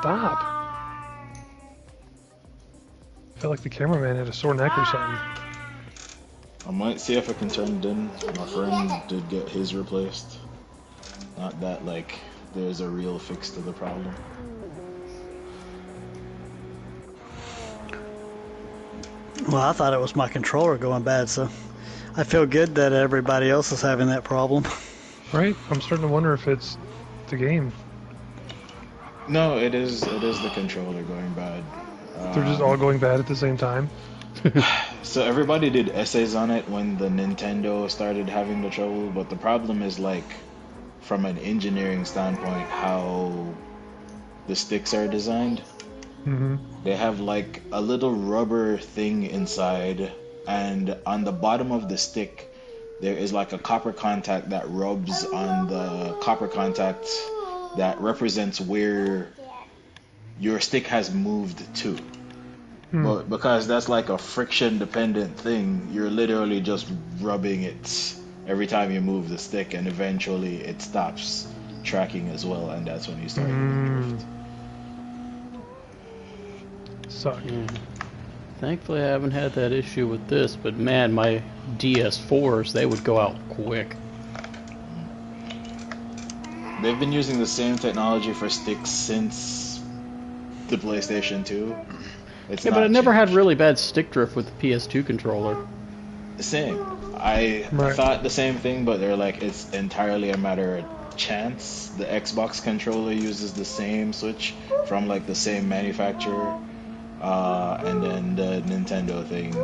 stop. I felt like the cameraman had a sore neck or something. I might see if I can turn it in. My friend did get his replaced. Not that, like, there's a real fix to the problem. Well, I thought it was my controller going bad, so I feel good that everybody else is having that problem. Right? I'm starting to wonder if it's the game. No, it is the controller going bad. They're just all going bad at the same time. So everybody did essays on it when the Nintendo started having the trouble, but the problem is, like, from an engineering standpoint, how the sticks are designed. Mm-hmm. They have like a little rubber thing inside, and on the bottom of the stick there is like a copper contact that rubs on the copper contact that represents where your stick has moved to. But because that's like a friction dependent thing, you're literally just rubbing it every time you move the stick, and eventually it stops tracking as well, and that's when you start getting drift. Suck. Thankfully I haven't had that issue with this, but man, my DS4s, they would go out quick. They've been using the same technology for sticks since the PlayStation 2. Yeah, but I never had really bad stick drift with the PS2 controller. Same. I thought the same thing, but they're like, it's entirely a matter of chance. The Xbox controller uses the same switch from like the same manufacturer, and then the Nintendo thing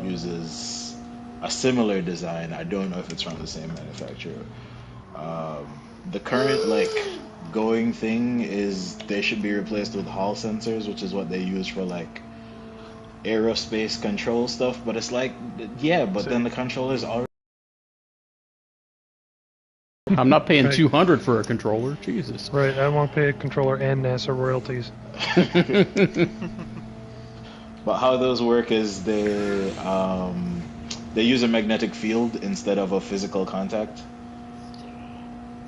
uses a similar design. I don't know if it's from the same manufacturer. The current like going thing is they should be replaced with Hall sensors, which is what they use for like aerospace control stuff, but it's like, yeah, but then the controller's already... I'm not paying $200 for a controller, Jesus. Right, I won't pay a controller and NASA royalties. But how those work is they use a magnetic field instead of a physical contact,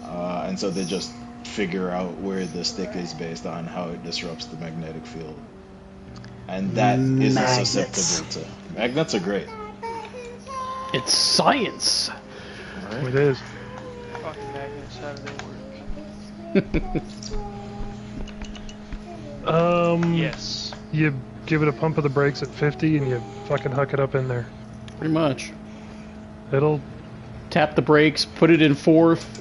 and so they just figure out where the stick is based on how it disrupts the magnetic field. And that isn't susceptible to... Magnets are great. It's science! Right? It is. Fucking magnets, how do they work? Yes. You give it a pump of the brakes at 50 and you fucking huck it up in there. Pretty much. It'll... Tap the brakes, put it in fourth.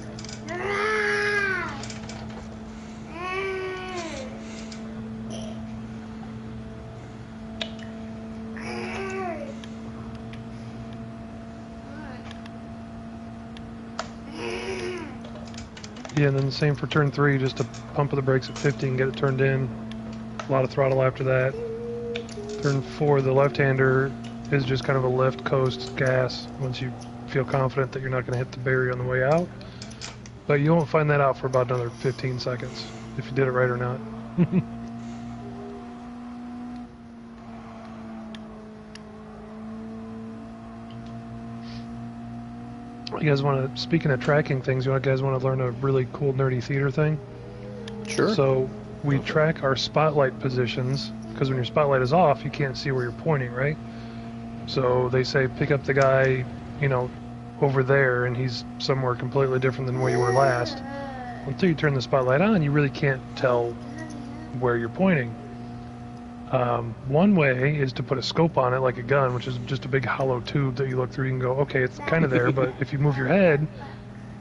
Yeah, and then the same for turn 3, just to pump of the brakes at 50 and get it turned in. A lot of throttle after that. Turn 4, the left-hander is just kind of a lift, coast, gas, once you feel confident that you're not going to hit the barrier on the way out. But you won't find that out for about another 15 seconds, if you did it right or not. You guys want to, speaking of tracking things, you guys want to learn a really cool nerdy theater thing? Sure. So we track our spotlight positions, because when your spotlight is off, you can't see where you're pointing, right? So they say pick up the guy, you know, over there, and he's somewhere completely different than where you were last. Until you turn the spotlight on, you really can't tell where you're pointing. One way is to put a scope on it like a gun, which is just a big hollow tube that you look through. You can go, okay, it's kind of there, but if you move your head,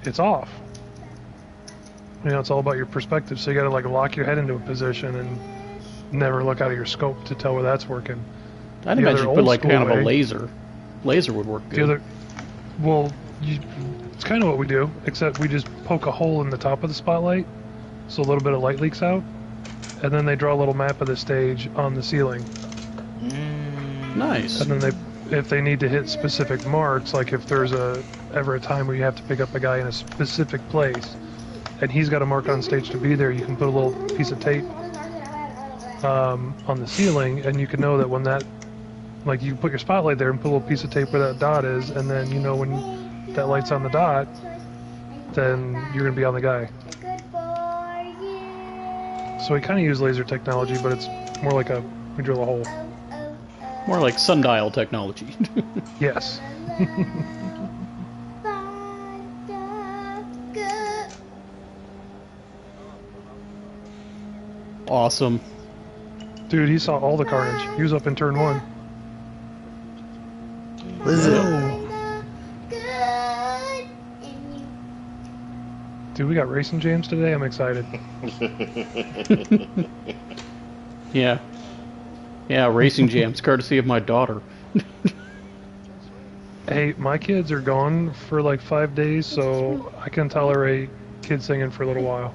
it's off. You know, it's all about your perspective, so you got to like lock your head into a position and never look out of your scope to tell where that's working. I'd imagine you put like kind of a laser. Laser would work good. It's kind of what we do, except we just poke a hole in the top of the spotlight, so a little bit of light leaks out. And then they draw a little map of the stage on the ceiling. Nice. And then if they need to hit specific marks, like if there's ever a time where you have to pick up a guy in a specific place, and he's got a mark on stage to be there, you can put a little piece of tape on the ceiling, and you can know that when that, like you put your spotlight there and put a little piece of tape where that dot is, and then you know when that light's on the dot, then you're going to be on the guy. So So we kind of use laser technology, but it's more like we drill a hole. More like sundial technology. Yes. Awesome. Dude, he saw all the carnage. He was up in turn 1. What is it? Dude, we got racing jams today. I'm excited. Yeah. Yeah, racing jams, courtesy of my daughter. Hey, my kids are gone for like 5 days, so I can tolerate kids singing for a little while.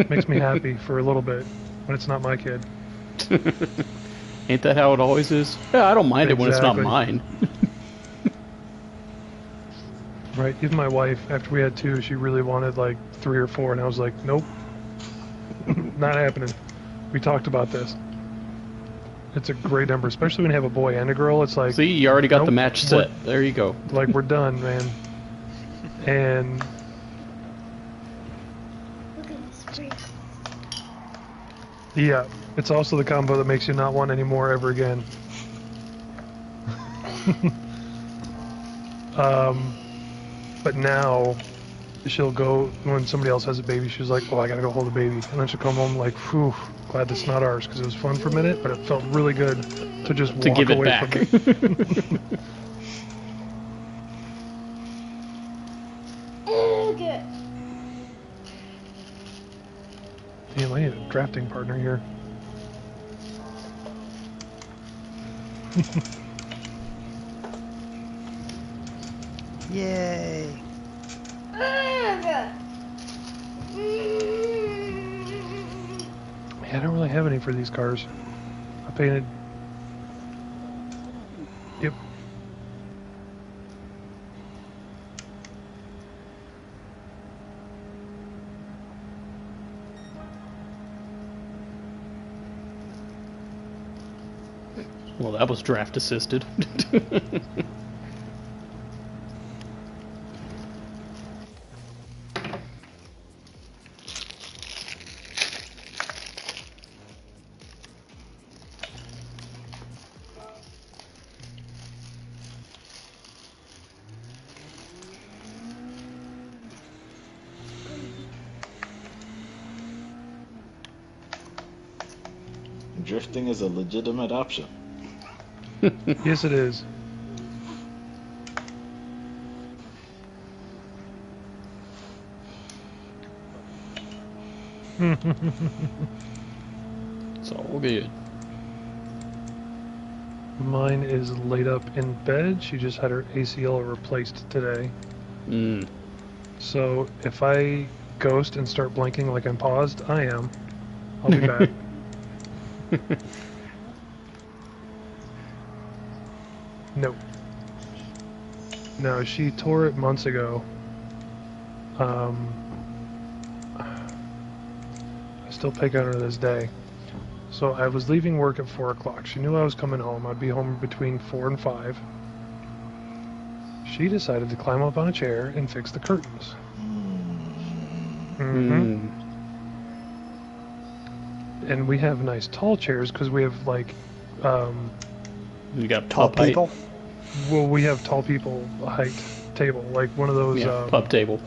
Makes me happy for a little bit when it's not my kid. Ain't that how it always is? Yeah, I don't mind it when it's not Exactly. mine. Right? Even my wife, after we had 2, she really wanted like 3 or 4, and I was like, nope. Not happening. We talked about this. It's a great number, especially when you have a boy and a girl. It's like, See, you already got the nope, match set. There you go. like we're done, man. And yeah, it's also the combo that makes you not want any more ever again. But now she'll go when somebody else has a baby. She's like, "Oh, I gotta go hold a baby," and then she'll come home like, "Phew, glad that's not ours," because it was fun for a minute, but it felt really good to just To walk give it away back. from it. Damn, I need a drafting partner here. Yay! Man, I don't really have any for these cars. I painted. Yep. Well, that was draft assisted. Drifting is a legitimate option. Yes, it is. It's all good. Mine is laid up in bed. She just had her ACL replaced today. Mm. So if I ghost and start blinking like I'm paused, I am. I'll be back. No. No, she tore it months ago. I still pick on her to this day. So I was leaving work at 4 o'clock. She knew I was coming home. I'd be home between 4 and 5. She decided to climb up on a chair and fix the curtains. Mm-hmm. And we have nice tall chairs because we have like, You got Tall pup height. people. well, we have tall people height table, like one of those. Yeah, pup table.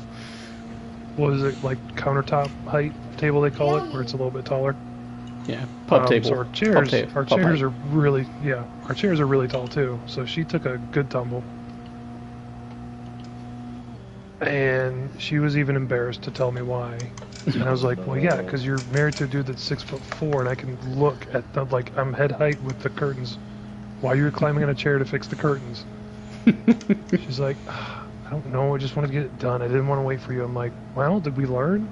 What is it, like countertop height table they call it, where it's a little bit taller. Yeah, pup table. So our chairs, are really, our chairs are really tall too. So she took a good tumble, and she was even embarrassed to tell me why. And I was like, well, yeah, because you're married to a dude that's 6'4", and I can look at the, like, I'm head height with the curtains. Why you were climbing on a chair to fix the curtains? She's like, I don't know, I just wanted to get it done. I didn't want to wait for you. I'm like, well, did we learn?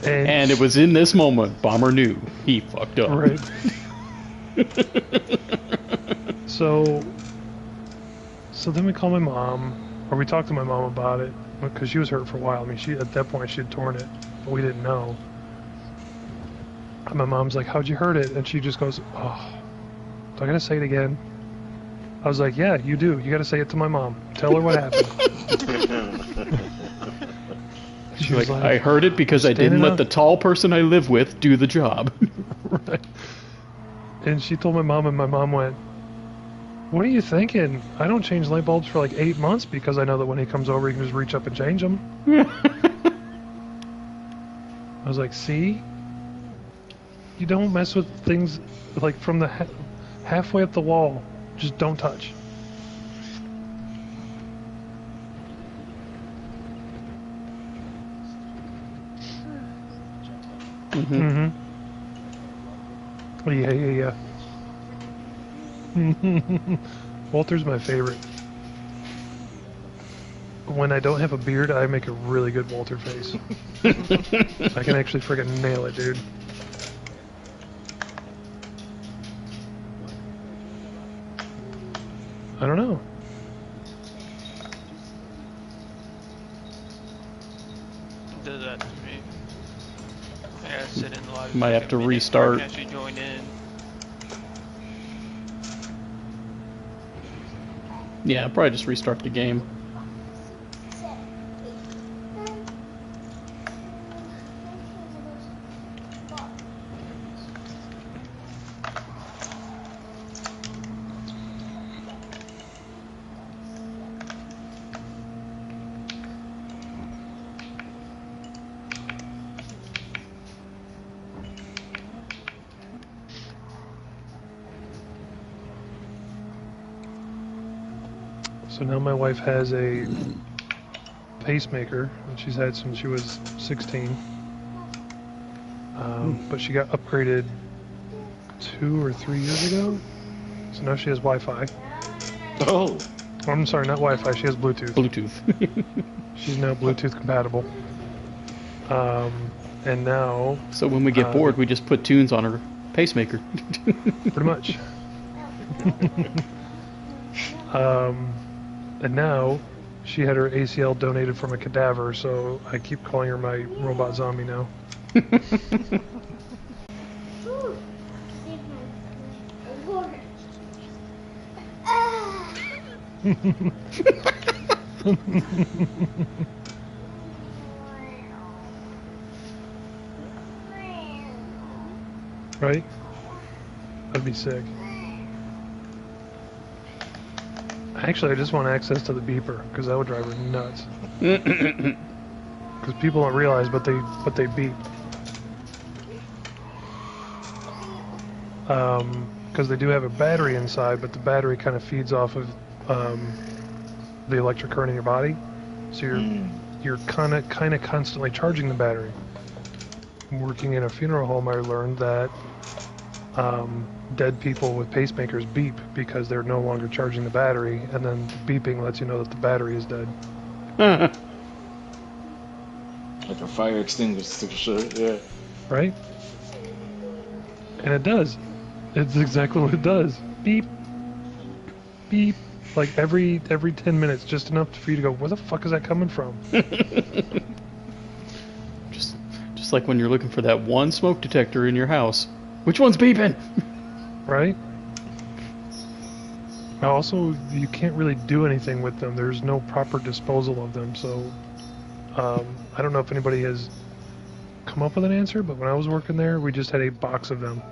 And it was in this moment Bomber knew he fucked up. Right. So then we call my mom, or we talked to my mom about it, because she was hurt for a while. I mean, at that point she had torn it, but we didn't know. And my mom's like, how'd you hurt it? And she just goes, oh, do I gotta say it again? I was like, yeah, you do. You gotta say it to my mom. Tell her what happened. She was like, I heard it because I didn't let the tall person I live with do the job. Right. And she told my mom, and my mom went, "What are you thinking? I don't change light bulbs for like 8 months because I know that when he comes over, he can just reach up and change them." I was like, "See? You don't mess with things like from the halfway up the wall. Just don't touch." Mm-hmm. Yeah. Walter's my favorite. When I don't have a beard, I make a really good Walter face. I can actually friggin' nail it, dude. I don't know. Does that to me. I gotta sit in the lobby. Might have to restart. Actually join in. Yeah, I'll probably just restart the game. So now my wife has a pacemaker that she's had since she was 16. But she got upgraded 2 or 3 years ago. So now she has Wi-Fi. Oh. I'm sorry, not Wi-Fi. She has Bluetooth. Bluetooth. She's now Bluetooth compatible. And now... So when we get bored, we just put tunes on her pacemaker. Pretty much. And now she had her ACL donated from a cadaver, so I keep calling her my robot zombie now. Right? That'd be sick. Actually, I just want access to the beeper because that would drive her nuts. Because people don't realize, but they beep. Because they do have a battery inside, but the battery kind of feeds off of the electric current in your body, so you're kind of constantly charging the battery. Working in a funeral home, I learned that dead people with pacemakers beep because they're no longer charging the battery, and then beeping lets you know that the battery is dead. Like a fire extinguisher, yeah. Right? And it does. It's exactly what it does. Beep. Beep. Like every 10 minutes, just enough for you to go, where the fuck is that coming from? Just like when you're looking for that one smoke detector in your house. Which one's beeping? Right? Also, you can't really do anything with them. There's no proper disposal of them, so I don't know if anybody has come up with an answer, but when I was working there, we just had a box of them.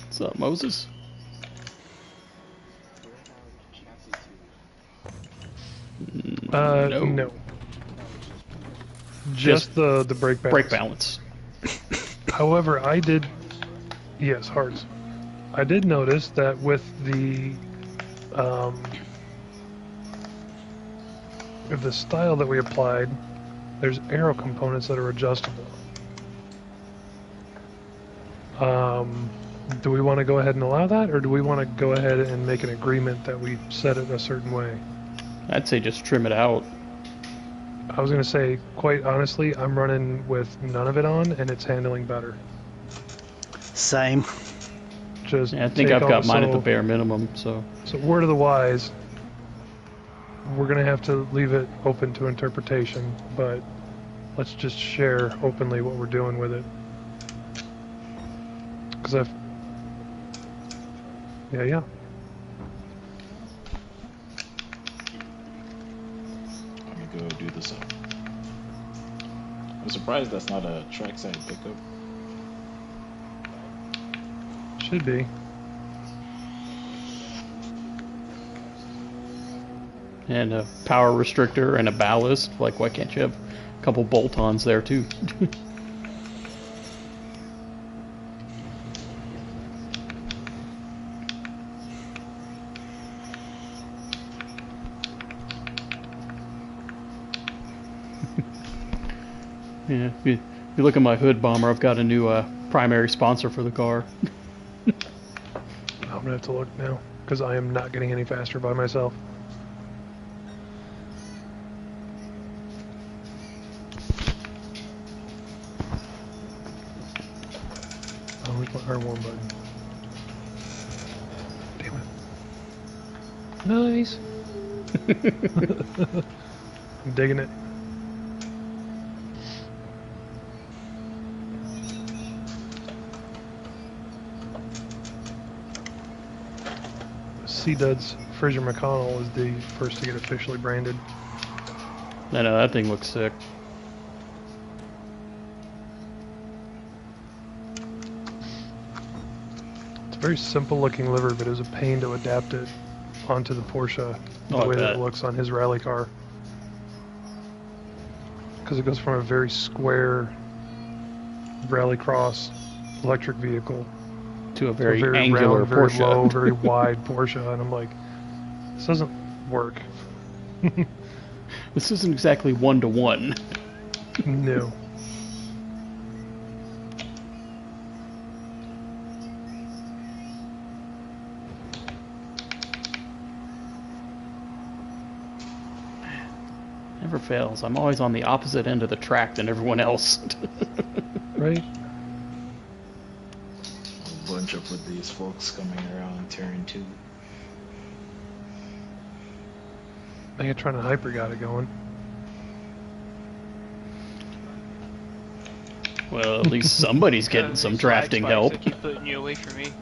What's up, Moses? No. Just the brake balance. Brake balance. However, yes, hearts. I did notice that with the style that we applied, there's aero components that are adjustable. Do we want to go ahead and allow that, or do we want to go ahead and make an agreement that we set it a certain way? I'd say just trim it out. I was going to say, quite honestly, I'm running with none of it on, and it's handling better. Same. Just I think I've got mine at the bare minimum, so... So word of the wise, we're going to have to leave it open to interpretation, but let's just share openly what we're doing with it. Because Yeah. Let me go do the surprised that's not a trackside pickup. Should be. And a power restrictor and a ballast. Like, why can't you have a couple bolt-ons there too? Yeah, if you look at my hood bomber, I've got a new primary sponsor for the car. I'm gonna have to look now because I am not getting any faster by myself. Oh, where's my R1 button? Damn it. Nice. I'm digging it. C-Duds Fraser McConnell is the first to get officially branded. I know, that thing looks sick. It's a very simple looking liver, but it was a pain to adapt it onto the Porsche the way that it looks on his rally car. Because it goes from a very square rallycross electric vehicle to a very round, angular very Porsche. low, very wide Porsche, and I'm like, this doesn't work. This isn't exactly 1-to-1. No. Never fails. I'm always on the opposite end of the track than everyone else. Right? A bunch up with these folks coming around turn 2. Megatron and Hyper got it going. Well, at least somebody's getting some These drafting lag help. spikes that keep putting you away from me.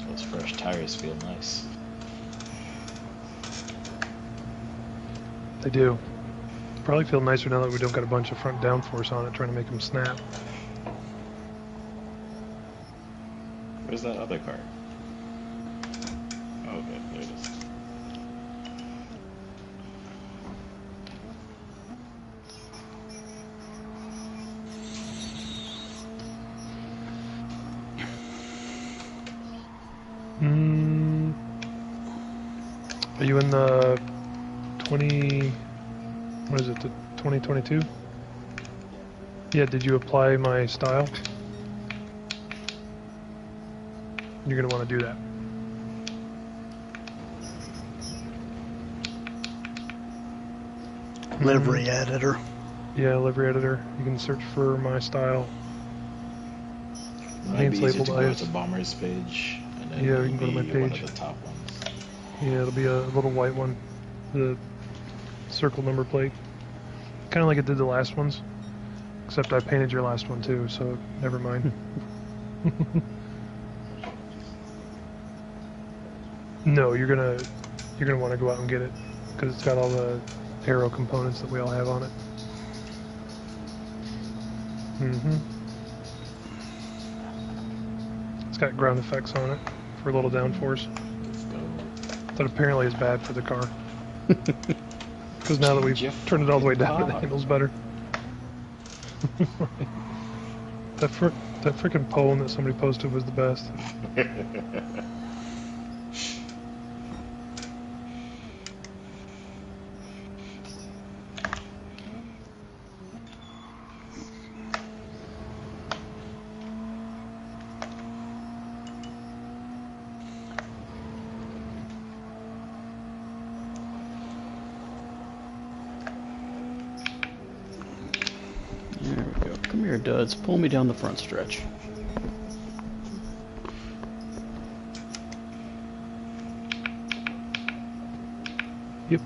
Those fresh tires feel nice. They do. Probably feel nicer now that we don't got a bunch of front downforce on it trying to make them snap. Where's that other car? Oh, okay, there it is. Are you in the 20... What is it, the 2022? Yeah, did you apply my style? You're going to want to do that. Livery editor. Yeah, livery editor. You can search for my style. Might Name's be easier labeled to go IS. to Bomber's page, and then Yeah, you can go to my be one of page. the top ones. Yeah, it'll be a little white one. The circle number plate. Kind of like it did the last ones. Except I painted your last one too, so never mind. No, you're gonna want to go out and get it because it's got all the aero components that we all have on it. It's got ground effects on it for a little downforce. Let's go. That apparently is bad for the car. Because now that we've turned it all the way down, it handles better. that freaking poem that somebody posted was the best. There we go. Come here, duds. Pull me down the front stretch. Yep,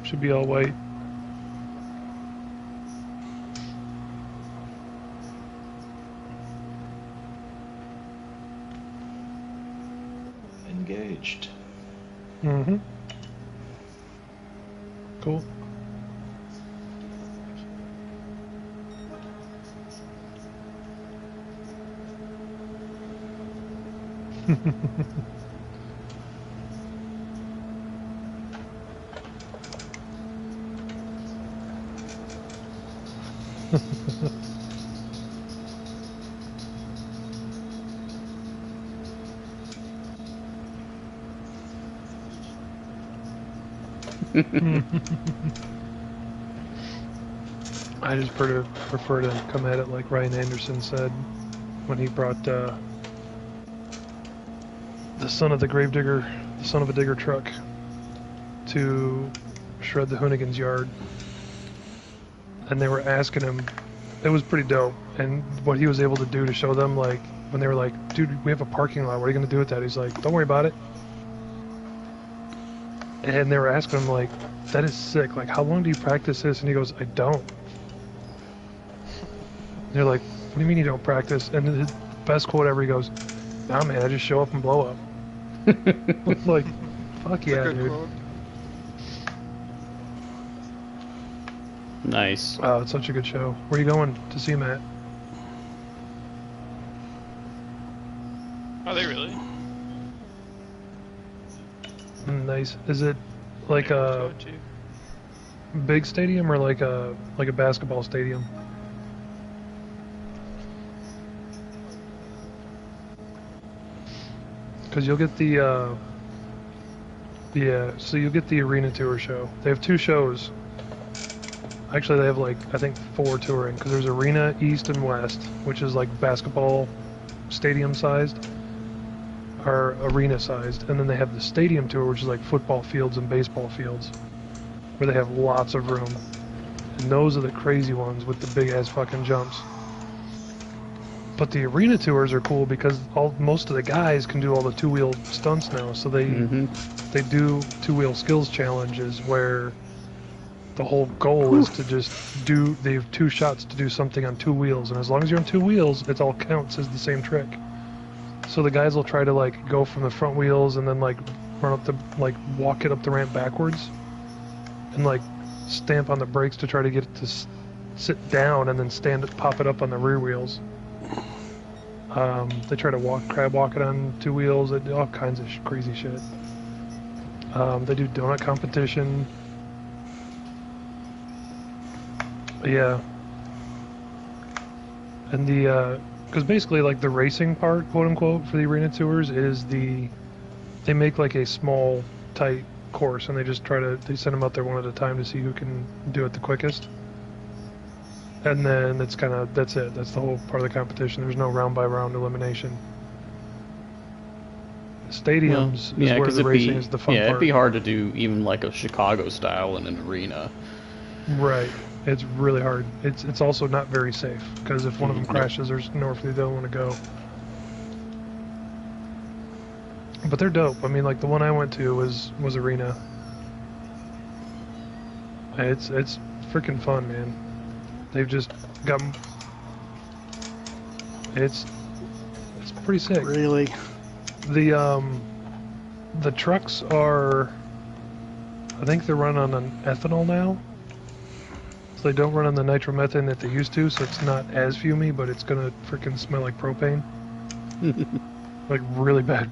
should be all white. engaged. Mm-hmm. Cool. I just prefer to come at it like Ryan Anderson said when he brought the son of the gravedigger, the son of a digger truck to shred the Hoonigan's yard. And they were asking him, it was pretty dope, and what he was able to do to show them, like, when they were like, dude, we have a parking lot, what are you going to do with that? He's like, don't worry about it. And they were asking him, like, that is sick, like, how long do you practice this? And he goes, I don't. And they're like, what do you mean you don't practice? And his best quote ever, he goes, nah, man, I just show up and blow up. Like, fuck yeah, dude. Quote. Nice. Oh, it's such a good show. Where are you going to see Matt? Are they really? Nice. Is it like a big stadium or like a basketball stadium? Because you'll get the so you'll get the arena tour show. They have 2 shows. Actually, they have like, I think 4 touring, because there's Arena East and West, which is like basketball stadium sized, or arena sized, and then they have the stadium tour, which is like football fields and baseball fields, where they have lots of room. And those are the crazy ones with the big ass fucking jumps. But the arena tours are cool because most of the guys can do all the 2-wheel stunts now, so they do 2-wheel skills challenges where the whole goal is to just they have 2 shots to do something on 2 wheels, and as long as you're on 2 wheels, it all counts as the same trick. So the guys will try to like go from the front wheels and then like run up walk it up the ramp backwards, and like stamp on the brakes to try to get it to sit down, and then pop it up on the rear wheels. They try to crab walk it on 2 wheels. They do all kinds of crazy shit. They do donut competition. Yeah. And because basically like the racing part, quote unquote, for the arena tours is they make like a small, tight course, and they send them out there one at a time to see who can do it the quickest. And then that's it. That's the whole part of the competition. There's no round by round elimination. Stadiums is where the racing is the fun part. Yeah, it'd be hard to do even like a Chicago style in an arena. Right. It's really hard. It's also not very safe, because if one of them crashes, there's nowhere for the other one to go. But they're dope. I mean, like the one I went to was arena. It's freaking fun, man. They've just got. It's pretty sick. Really? The trucks are. I think they're run on an ethanol now. So they don't run on the nitromethane that they used to, so it's not as fumey, but it's gonna freaking smell like propane. Like really bad.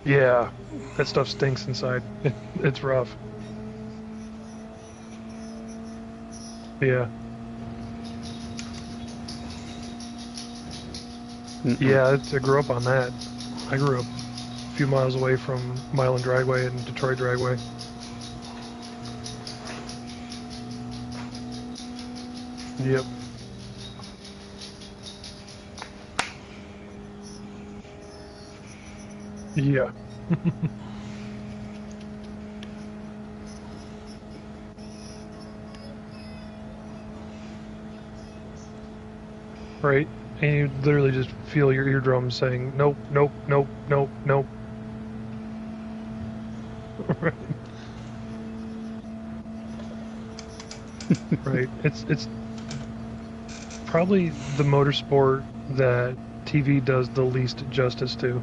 Yeah, that stuff stinks inside. It's rough. Yeah. Yeah, I grew up on that. I grew up a few miles away from Milan Dragway and Detroit Dragway. Yep. Yeah. Right? And you literally just feel your eardrums saying, nope, nope, nope, nope, nope. Right. Right. It's probably the motorsport that TV does the least justice to.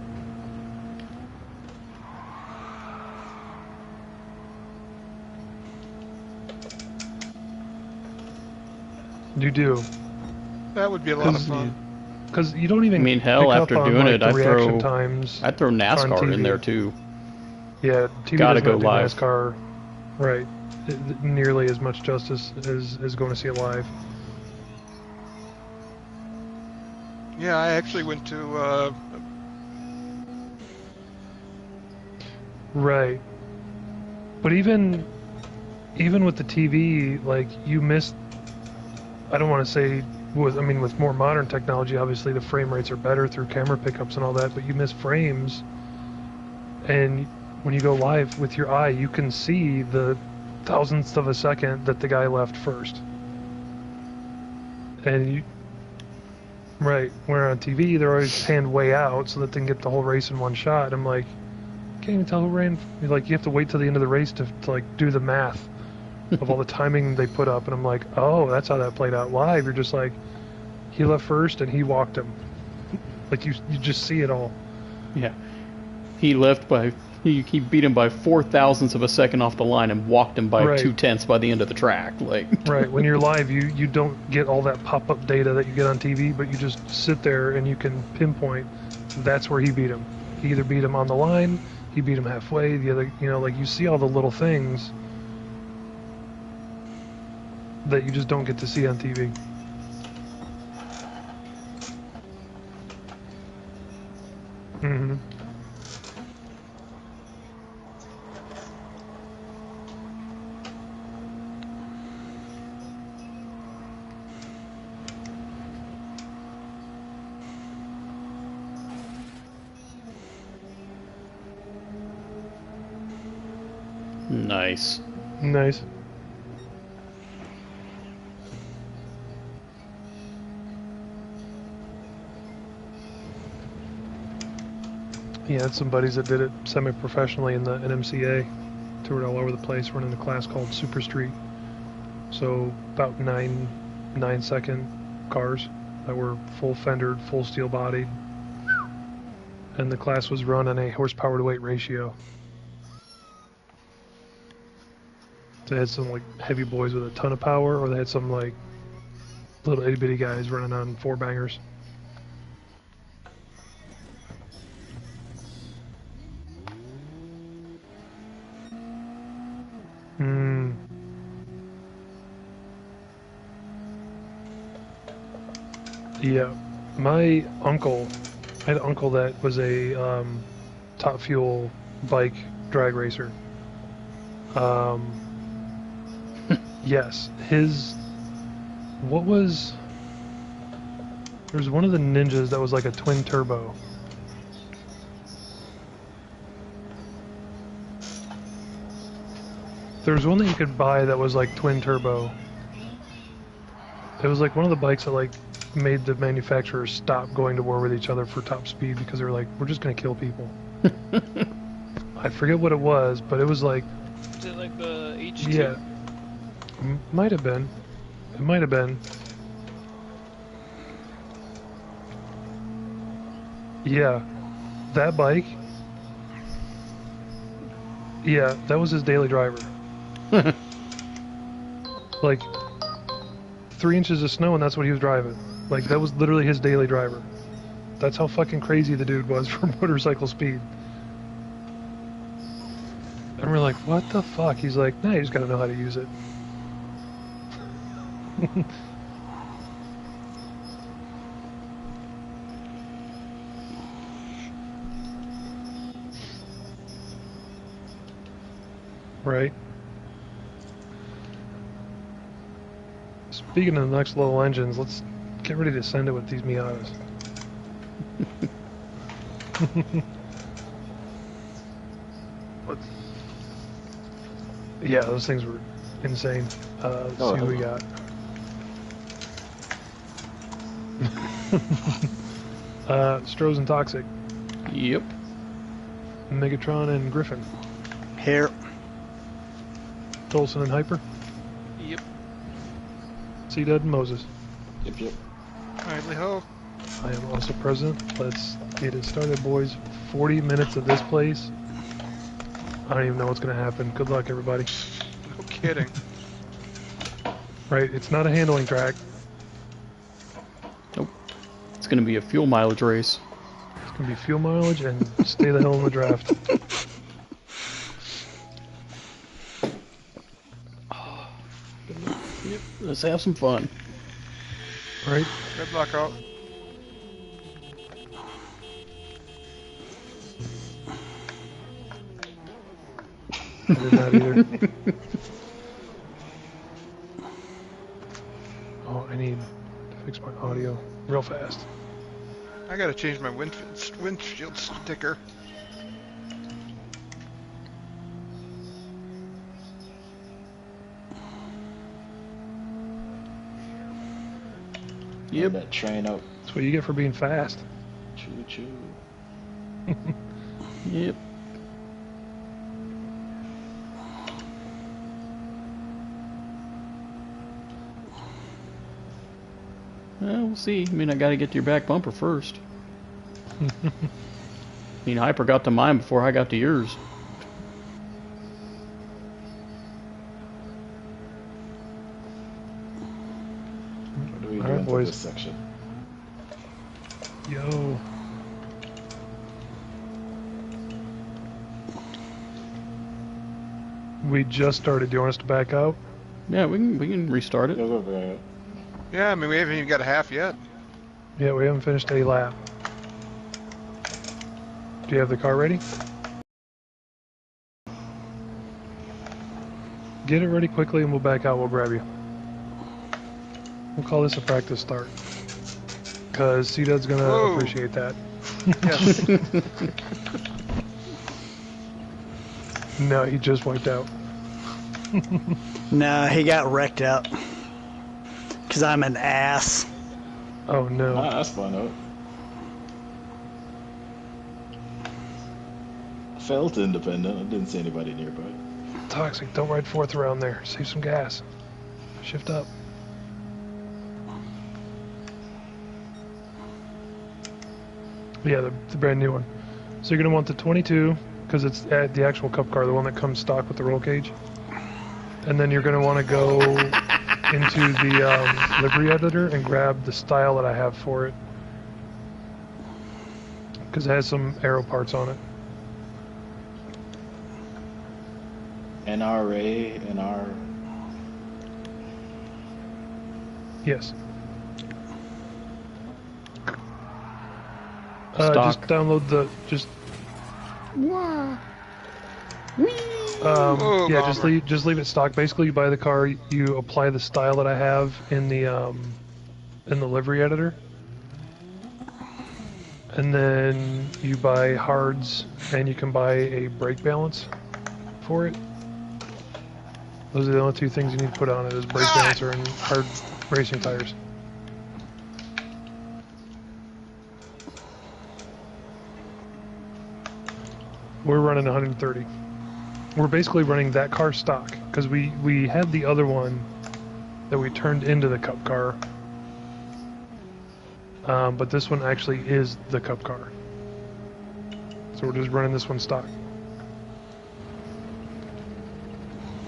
You do. That would be a lot of fun. Because you don't even I mean, hell, pick after up on, doing like, it, the reaction times I'd throw on NASCAR in TV. there too. Yeah, TV Gotta does go not do live. NASCAR right nearly as much justice as going to see it live. Yeah, I actually went to Right. But even with the TV, like, you miss, I don't want to say with more modern technology, obviously the frame rates are better through camera pickups and all that, but you miss frames, and when you go live with your eye, you can see the thousandth of a second that the guy left first. And you, right, where on TV, they're always panned way out so that they can get the whole race in one shot. I'm like, can't even tell who ran. Like, you have to wait till the end of the race to like do the math of all the timing they put up, and I'm like, oh, that's how that played out live. You're just like, he left first and he walked him. Like, you just see it all. Yeah. He beat him by 0.004 of a second off the line and walked him by Right. 0.2 by the end of the track. Like, Right, when you're live, you don't get all that pop-up data that you get on TV, but you just sit there and you can pinpoint that's where he beat him. He either beat him on the line, he beat him halfway, the other, like, you see all the little things that you just don't get to see on TV. Mm-hmm. nice. Nice. Yeah, I had some buddies that did it semi-professionally in the NMCA. Toured all over the place, running a class called Super Street. So about 9-second cars that were full fendered, full steel bodied, and the class was run on a horsepower to weight ratio. They had some like heavy boys with a ton of power, or they had some like little itty bitty guys running on 4-bangers. Yeah, my uncle, I had an uncle that was a Top Fuel bike drag racer. Yes, there was one of the Ninjas that was like a twin turbo. There was one that you could buy that was like twin turbo. It was like one of the bikes that like made the manufacturers stop going to war with each other for top speed because they were like, we're just gonna kill people. I forget what it was, but it was like, is it like the H2? yeah, might have been. It might have been. Yeah, that bike. Yeah, that was his daily driver. Like 3 inches of snow, and that's what he was driving. Like, that was literally his daily driver. That's how fucking crazy the dude was for motorcycle speed. And we're like, what the fuck? He's like, nah, you just gotta know how to use it. Right. Speaking of the next level engines, let's get ready to send it with these Miatas. Yeah, those things were insane. Let's see what we got. Stroh's and Toxic. Yep. Megatron and Griffin. Here. Tolson and Hyper. Yep. C-Dud and Moses. Yep, yep. Rightly ho. I am also present. Let's get it started, boys. 40 minutes of this place. I don't even know what's going to happen. Good luck, everybody. No kidding. Right, it's not a handling track. Nope. It's going to be a fuel mileage race. It's going to be fuel mileage and stay the hell in the draft. Yep. Let's have some fun. Right? Good luck out. I did not either. Oh, I need to fix my audio real fast. I gotta change my windshield sticker. Yep. That train up. That's what you get for being fast. Choo choo. Yep. Well, we'll see. I mean, I got to get to your back bumper first. I mean, Hyper got to mine before I got to yours. What do we do All right, into boys. this section? Yo. We just started. Do you want us to back out? Yeah, we can restart it. Go, go, go. Yeah, I mean, we haven't even got a half yet. Yeah, we haven't finished a lap. Do you have the car ready? Get it ready quickly and we'll back out. We'll grab you. We'll call this a practice start. Because C-Dud's going to Whoa. appreciate that. Yes. No, he just wiped out. No, he got wrecked out. Because I'm an ass. Oh no. Ah, that's fun though. I felt independent. I didn't see anybody nearby. Toxic, don't ride fourth around there. Save some gas. Shift up. Yeah, the brand new one. So you're going to want the 22, because it's the actual Cup car, the one that comes stock with the roll cage. And then you're going to want to go into the livery editor and grab the style that I have for it. Because it has some aero parts on it. NRA, NR. Yes. Stock. Just download the Oh, yeah, bummer. just leave it stock. Basically, you buy the car, you apply the style that I have in the livery editor, and then you buy hards, and you can buy a brake balance for it. Those are the only two things you need to put on it: is brake balancer and hard racing tires. We're running 130. We're basically running that car stock because we had the other one that we turned into the Cup car, but this one actually is the Cup car. So we're just running this one stock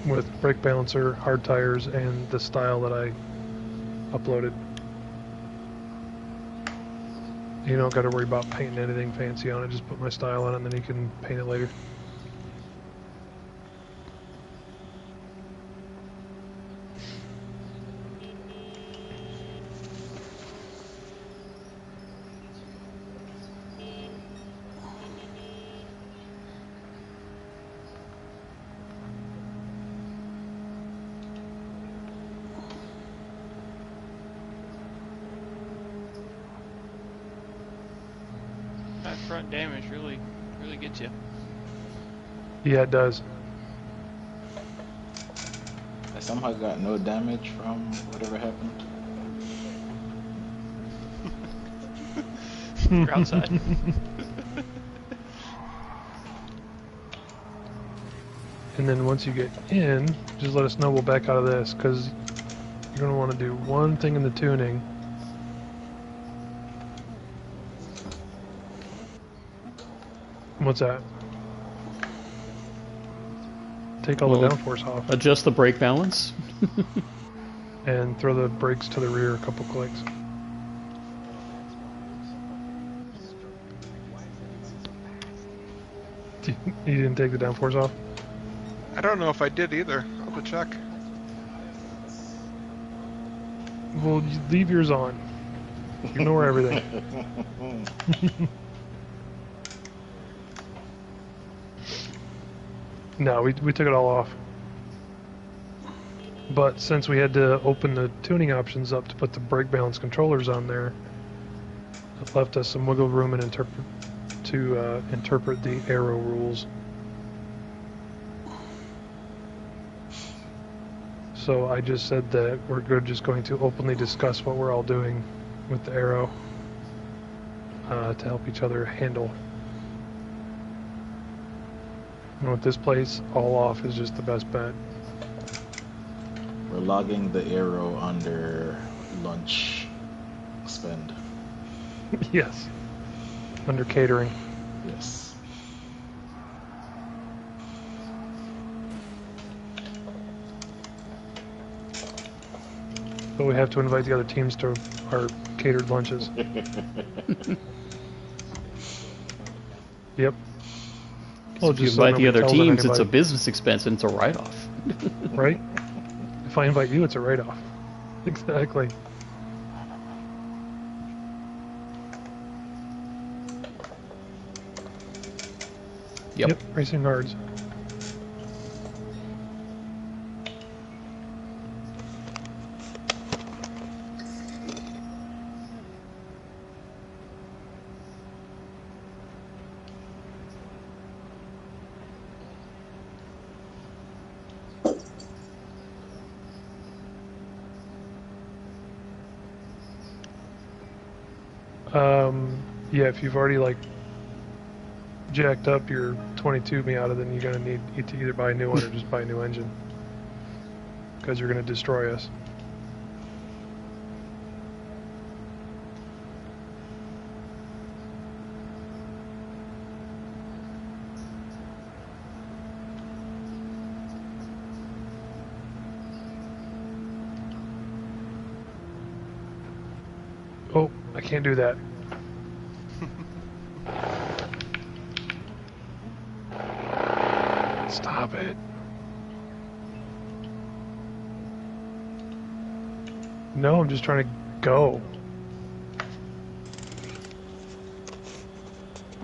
with brake balancer, hard tires, and the style that I uploaded. You don't got to worry about painting anything fancy on it. Just put my style on it, and then you can paint it later. That front damage really gets you. Yeah, it does. I somehow got no damage from whatever happened. You're outside. And then once you get in, just let us know. We'll back out of this because You're going to want to do one thing in the tuning. What's that? Take all the downforce off. Adjust the brake balance. And throw the brakes to the rear a couple clicks. You didn't take the downforce off? I don't know if I did either. I'll have to check. Well, you leave yours on. Ignore everything. No, we took it all off. But since we had to open the tuning options up to put the brake balance controllers on there, it left us some wiggle room and interpret the aero rules. So I just said that we're just going to openly discuss what we're all doing with the aero to help each other handle. And with this place, all off is just the best bet. We're logging the aero under lunch spend. Yes. Under catering. Yes. But we have to invite the other teams to our catered lunches. Yep. Well, if you invite the other teams, it's a business expense and it's a write-off. Right? If I invite you, it's a write-off. Exactly. Yep. Racing guards. Yeah, if you've already like jacked up your 22 Miata, then you're gonna need to either buy a new one or just buy a new engine, because you're gonna destroy us. Oh, I can't do that. Stop it. No, I'm just trying to go.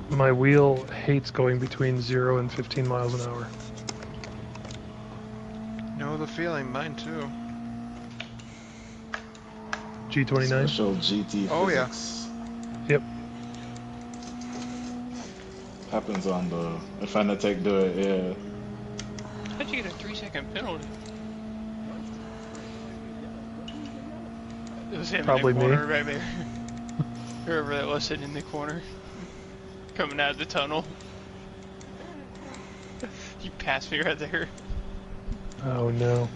My wheel hates going between 0 and 15 miles an hour. Know the feeling, mine too. G29? Special GT Oh, physics. Yep. Happens on the if Fanatec do it, yeah. How'd you get a 3-second penalty? It was him Probably in the corner me. right there. Whoever that was sitting in the corner. Coming out of the tunnel. You passed me right there. Oh no.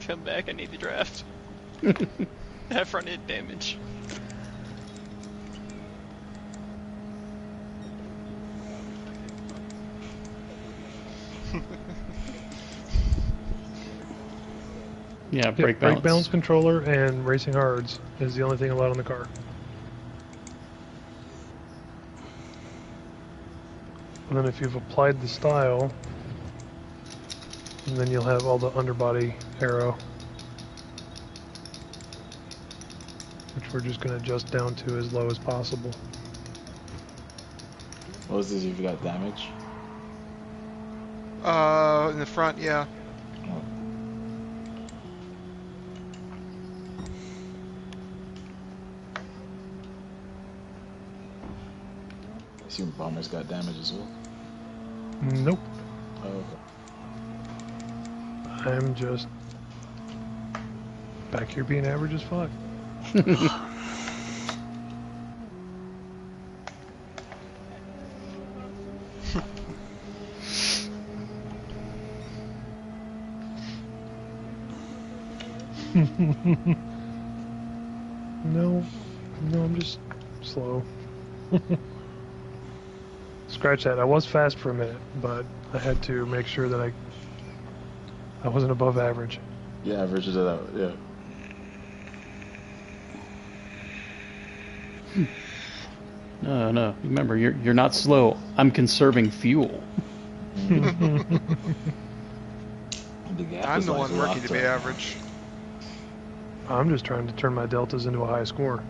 Come back, I need the draft. That front end damage. Yeah, brake balance. Brake balance controller and racing hards is the only thing allowed on the car. And then if you've applied the style, and then you'll have all the underbody aero, which we're just going to adjust down to as low as possible. What was this? You've got damage? In the front, yeah. Oh. I assume Bomber's got damage as well. Nope. Oh, okay. I'm just back here being average as fuck. No, I'm just slow. Scratch that. I was fast for a minute, but I had to make sure that I wasn't above average. Yeah, averages it out. Yeah. No. Remember, you're not slow. I'm conserving fuel. The gap I'm is the like one working to be locked right average. I'm just trying to turn my deltas into a high score.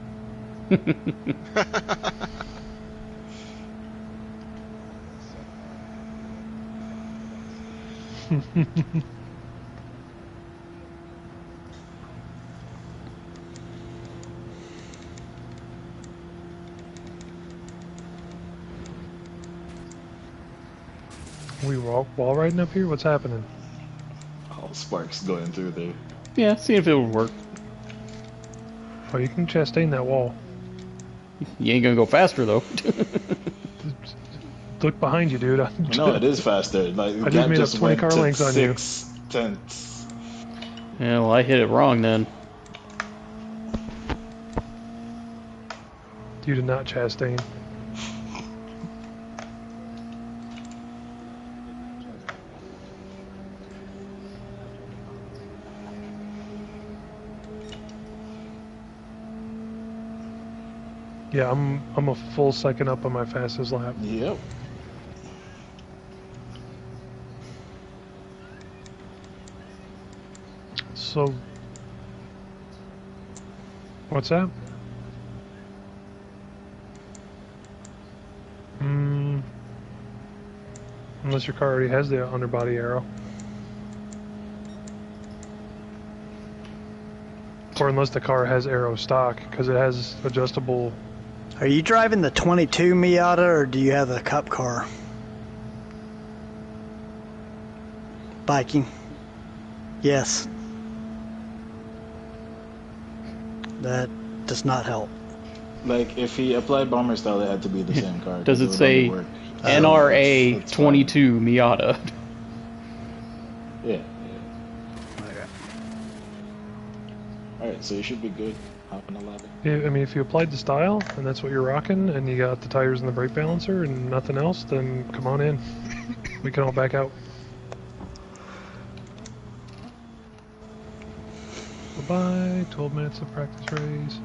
We wall riding up here? What's happening? All sparks going through there. Yeah, see if it would work. Oh, you can Chastain that wall. You ain't gonna go faster though. Look behind you, dude. No, it is faster. Like the I just gap made up just 20 went car to lengths on you. 6/10. Yeah, well, I hit it wrong then. You did not Chastain. Yeah, I'm a full second up on my fastest lap. Yep. So, what's that? Unless your car already has the underbody arrow. Or unless the car has arrow stock, because it has adjustable. Are you driving the 22 Miata or do you have the Cup car? Biking. Yes. That does not help. Like if he applied bomber style, it had to be the same car. Does it would say only work. NRA It's 22 Miata? fine. Yeah. Alright, so you should be good. Hop on the ladder. Yeah, I mean, if you applied the style and that's what you're rocking, and you got the tires and the brake balancer and nothing else, then come on in. We can all back out. Bye-bye. 12 minutes of practice race.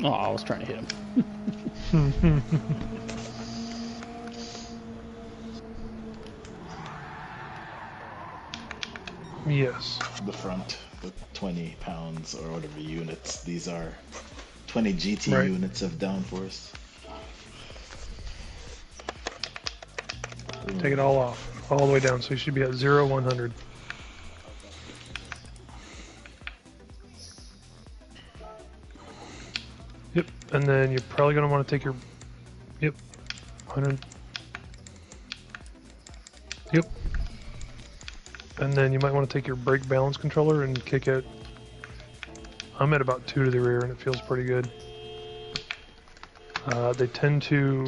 Oh, I was trying to hit him. Yes. The front, the 20 pounds or whatever units. These are 20 GT Right. units of downforce. Take it all off. All the way down. So you should be at 0, 100. Yep. And then you're probably going to want to take your... Yep. 100. Yep. And then you might want to take your brake balance controller and kick it. I'm at about 2 to the rear and it feels pretty good. They tend to...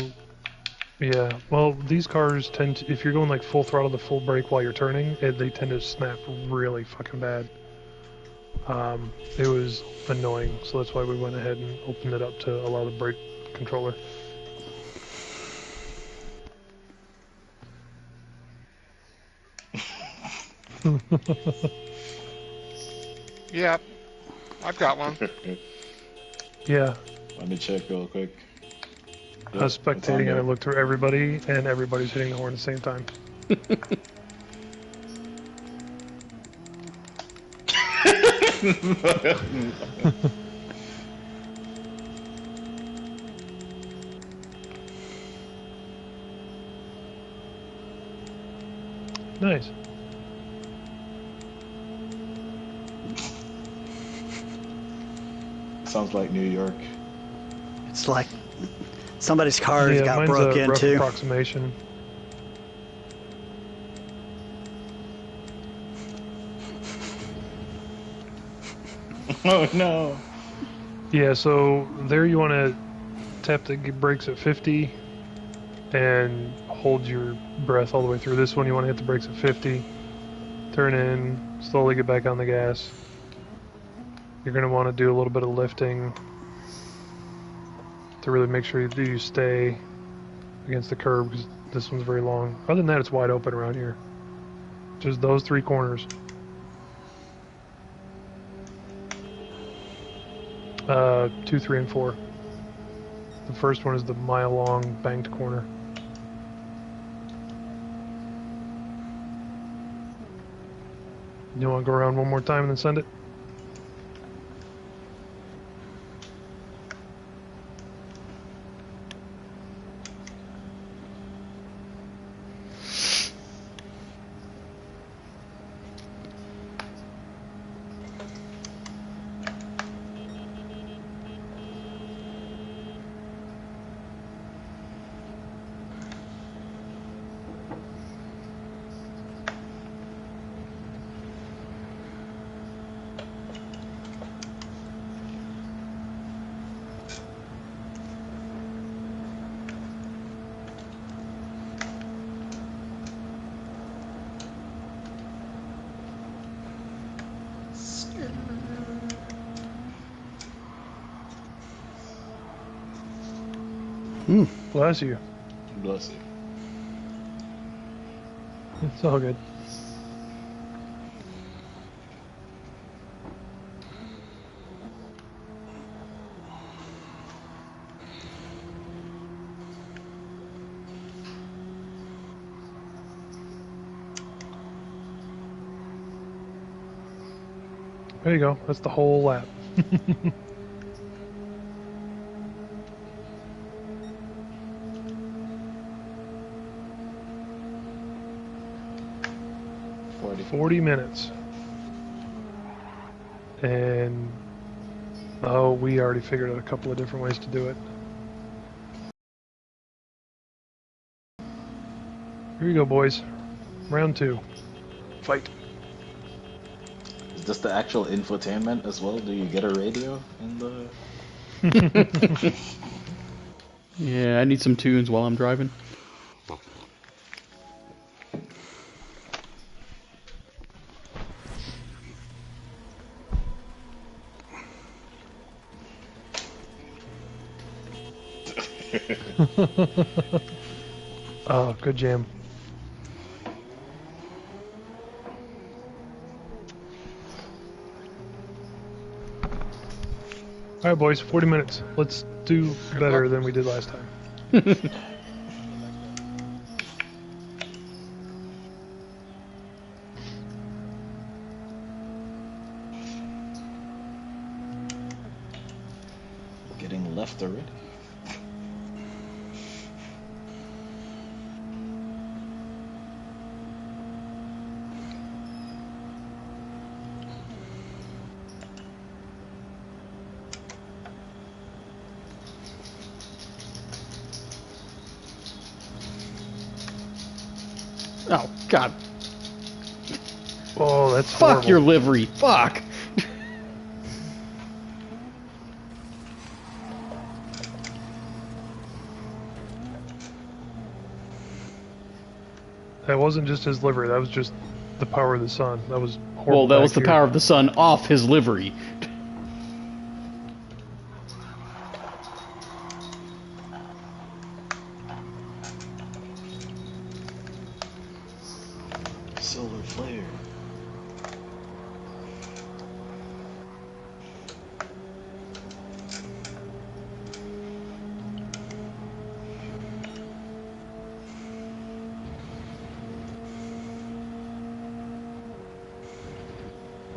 Yeah, well, these cars tend to, if you're going like full throttle to full brake while you're turning, they tend to snap really fucking bad. It was annoying, so that's why we went ahead and opened it up to allow the brake controller. Yeah, I've got one. Yeah, Let me check real quick. I was Yep, it's on spectating and I there. looked through everybody, and everybody's hitting the horn at the same time. Nice. Sounds like New York. It's like somebody's car Yeah, got mine's broke a rough into. approximation. Oh no. Yeah, so there you want to tap the brakes at 50, and hold your breath all the way through. This one you want to hit the brakes at 50, turn in, slowly get back on the gas. You're going to want to do a little bit of lifting to really make sure you stay against the curb, because this one's very long. Other than that, it's wide open around here. Just those 3 corners. 2, 3, and 4. The first one is the mile-long banked corner. You want to go around one more time and then send it? Bless you. Bless you. It's all good. There you go. That's the whole lap. 40 minutes. And oh, we already figured out a couple of different ways to do it. Here you go, boys. Round 2. Fight. Is this the actual infotainment as well? Do you get a radio in the... Yeah, I need some tunes while I'm driving. Oh, good jam. Alright, boys, 40 minutes. Let's do better than we did last time. Getting left already? Oh, God. Oh, that's Fuck horrible. your livery. Fuck. That wasn't just his livery. That was just the power of the sun. That was horrible. Well, that was the here. power of the sun off his livery. Solar flare.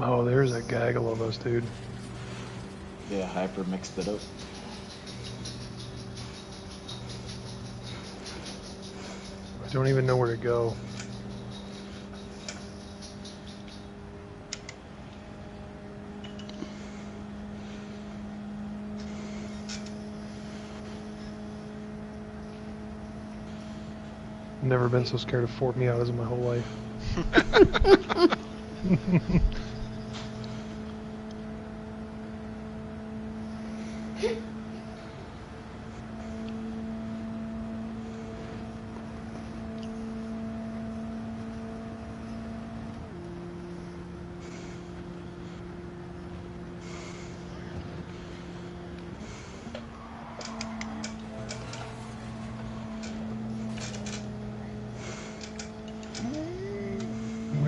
Oh, there's a gaggle of us, dude. Yeah, Hyper mixed it up. I don't even know where to go. Never been so scared of Fort Miatas in my whole life.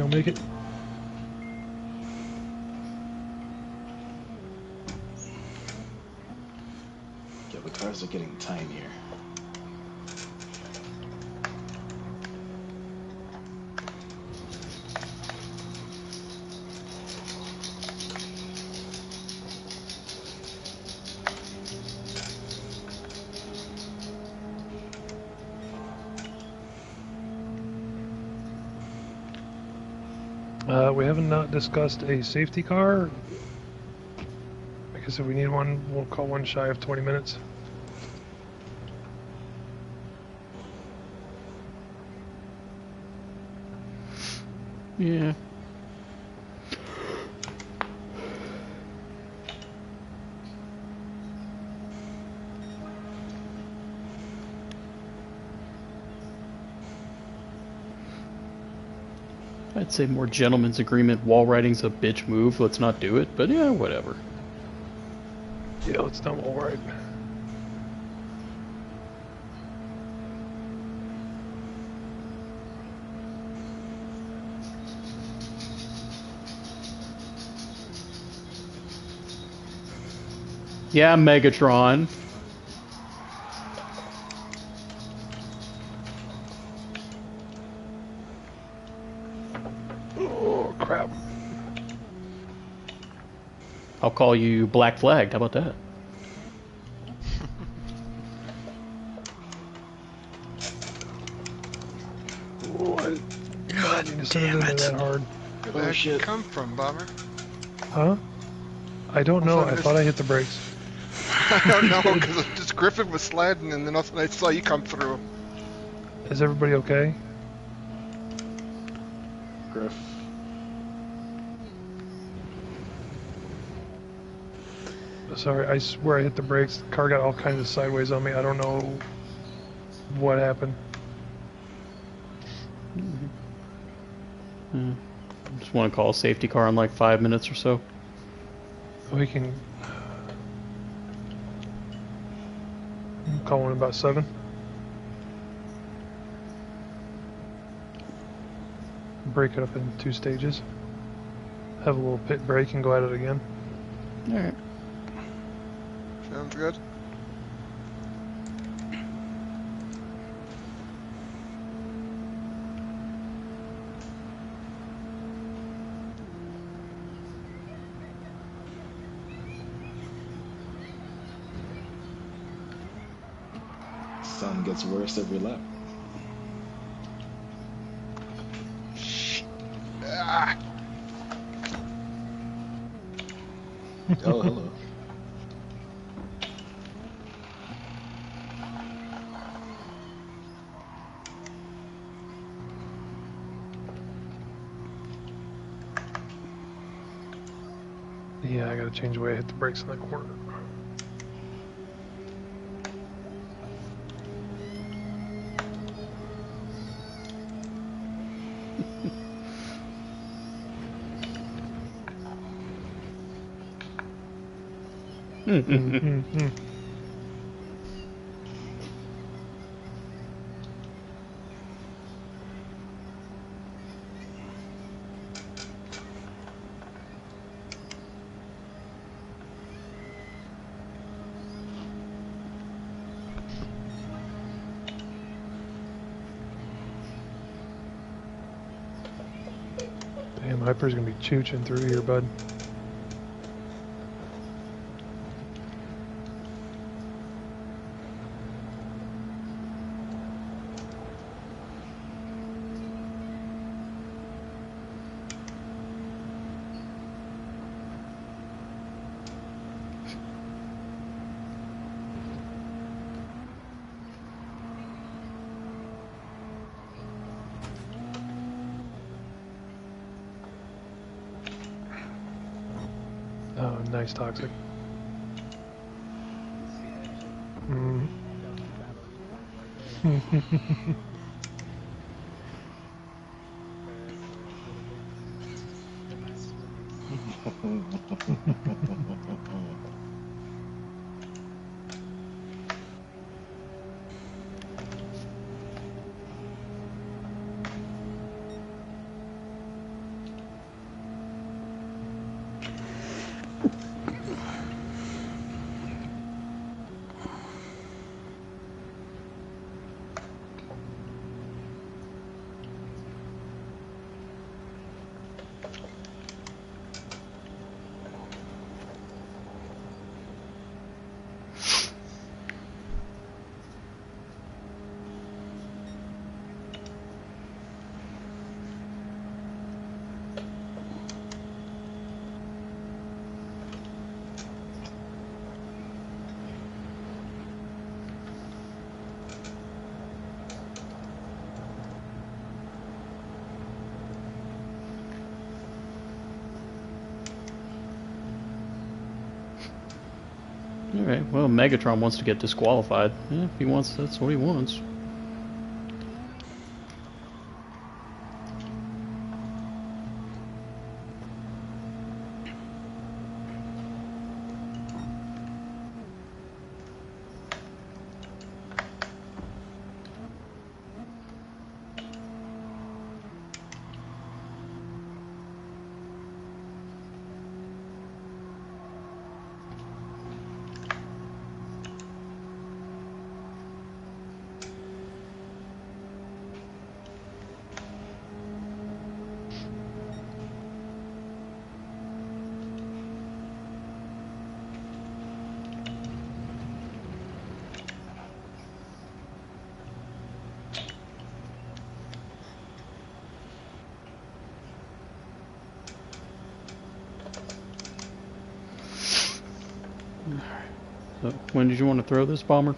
I'll make it. Yeah, the cars are getting tinier. We haven't not discussed a safety car. I guess if we need one, we'll call one shy of 20 minutes. Yeah. I'd say more gentleman's agreement. Wall writing's a bitch move. Let's not do it. But yeah, whatever. Yeah, let's not all right. Yeah, Megatron. Oh, crap. I'll call you Black Flagged. How about that? Oh, I didn't send it into that hard. Where the heck you come from, Bomber? Huh? I don't know. Also, I thought I hit the brakes. I don't know, because just Griffin was sliding, and then all of a sudden I saw you come through. Is everybody okay? Griff. Sorry, I swear I hit the brakes. The car got all kinds of sideways on me. I don't know what happened. Just want to call a safety car in like 5 minutes or so. We can call one about 7. Break it up in 2 stages. Have a little pit break and go at it again. Alright. Sounds good. Sun gets worse every lap. Ah, Oh, hello. Yeah, I gotta change the way I hit the brakes in that corner. Damn, Hyper's gonna be chooching through here, bud. Oh, nice toxic. Mm. Alright, well, Megatron wants to get disqualified. Yeah, if he wants, that's what he wants. So, when did you want to throw this, Bomber?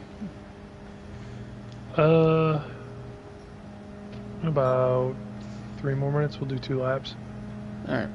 About 3 more minutes. We'll do 2 laps. Alright.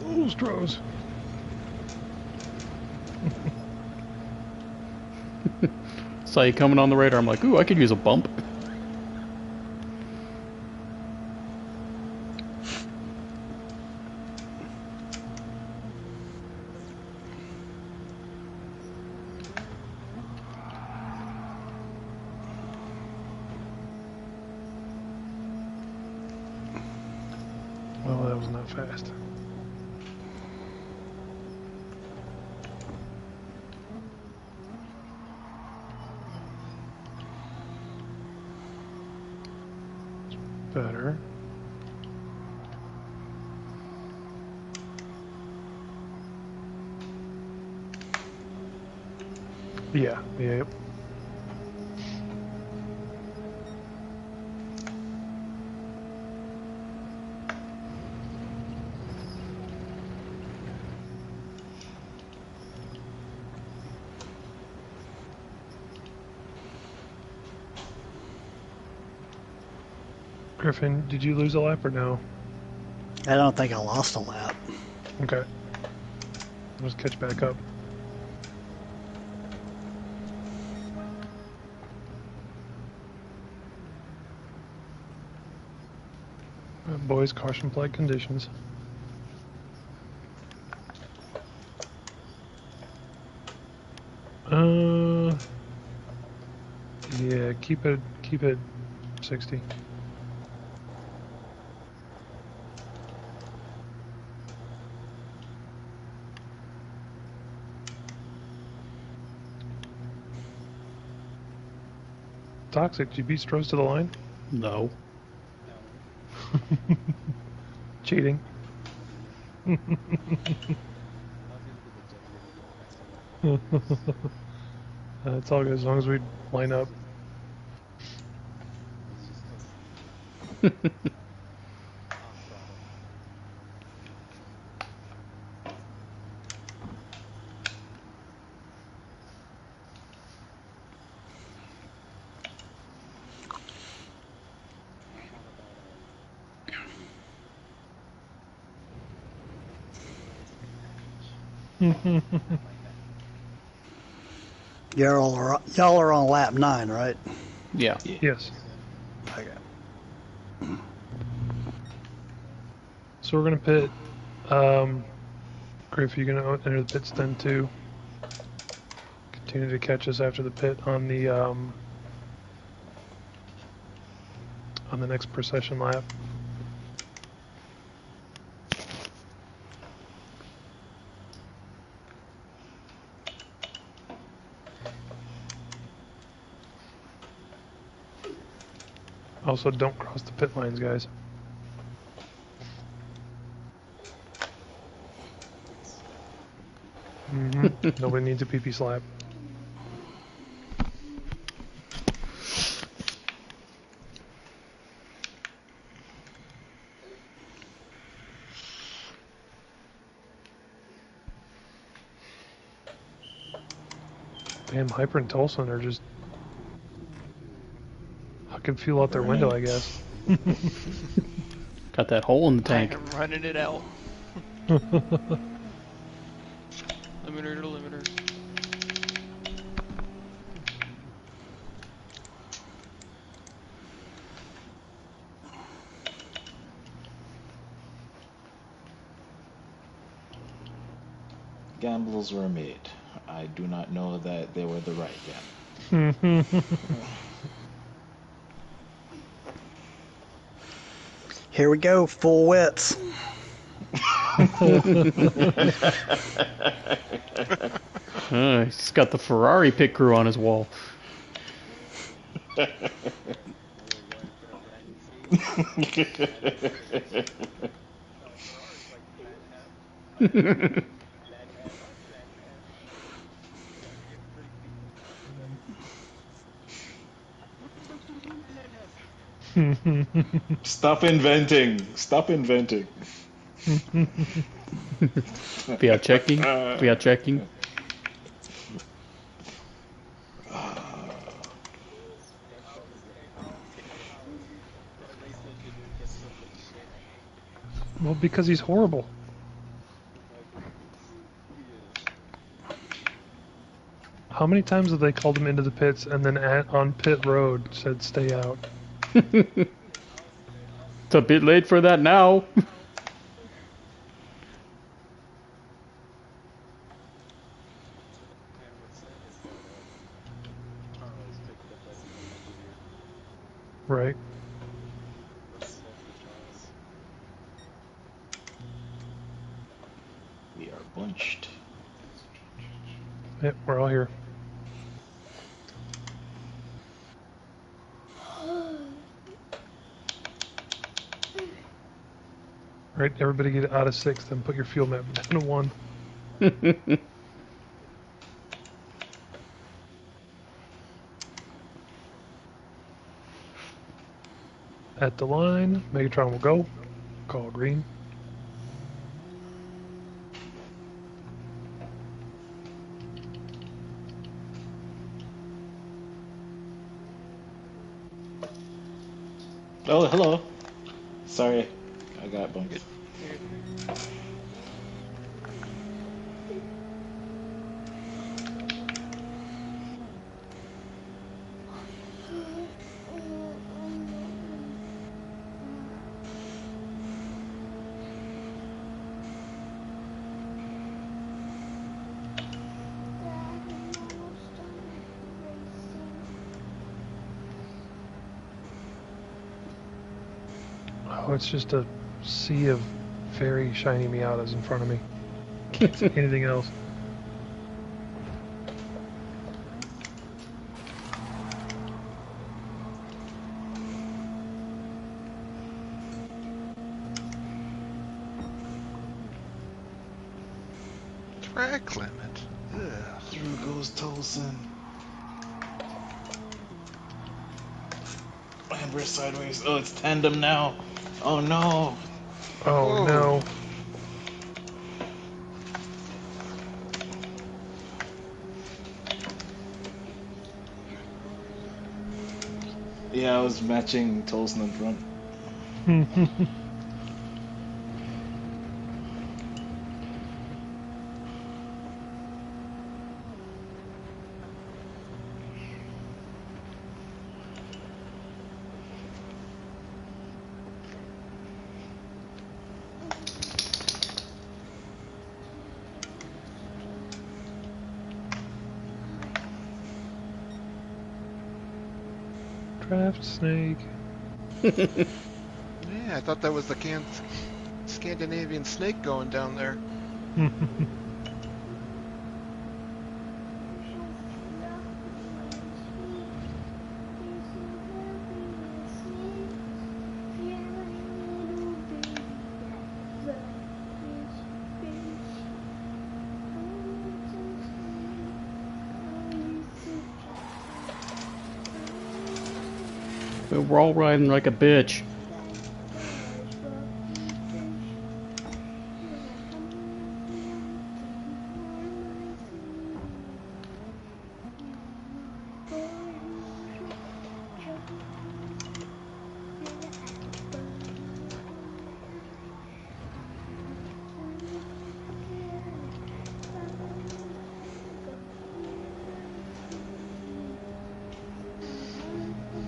Ooh, Stros. Saw you coming on the radar. I'm like, ooh, I could use a bump. Well, that was not fast. Better. Yeah, yep. Griffin, did you lose a lap or no? I don't think I lost a lap. Okay. Let's catch back up. Boys, caution flag conditions. Yeah, keep it 60. Toxic, did you beat Stros to the line? No. Cheating. It's all good as long as we line up. Y'all are on lap 9, right? Yeah. Yes. Okay. So we're gonna pit. Griff, you gonna enter the pits then too? Continue to catch us after the pit on the next procession lap. Also, don't cross the pit lines, guys. Nobody needs a pee-pee slap. Damn, Hyper and Tolson are just hucking fuel out their window, I guess. Got that hole in the I tank. am running it out. Limiter to limiter. Gambles were made. I do not know that they were the right gamble. Here we go, full wets. He's got the Ferrari pit crew on his wall. Stop inventing. Stop inventing. We are checking. We are checking. Well, because he's horrible. How many times have they called him into the pits and then on pit road said stay out? It's a bit late for that now. Right. We are bunched. Yep, we're all here. Right, everybody get out of 6th and put your fuel map down to 1. At the line, Megatron will go. Call green. Oh, hello. Sorry, I got bumped. Oh, it's just a sea of very shiny Miatas in front of me. Can't see anything else. Track limit. Ugh. Through goes Tolson. Amber sideways. Oh, it's tandem now. Oh no. Oh Whoa. no. Yeah, I was matching Tolson in front. Craft snake. Yeah, I thought that was the Scandinavian snake going down there. We're all riding like a bitch.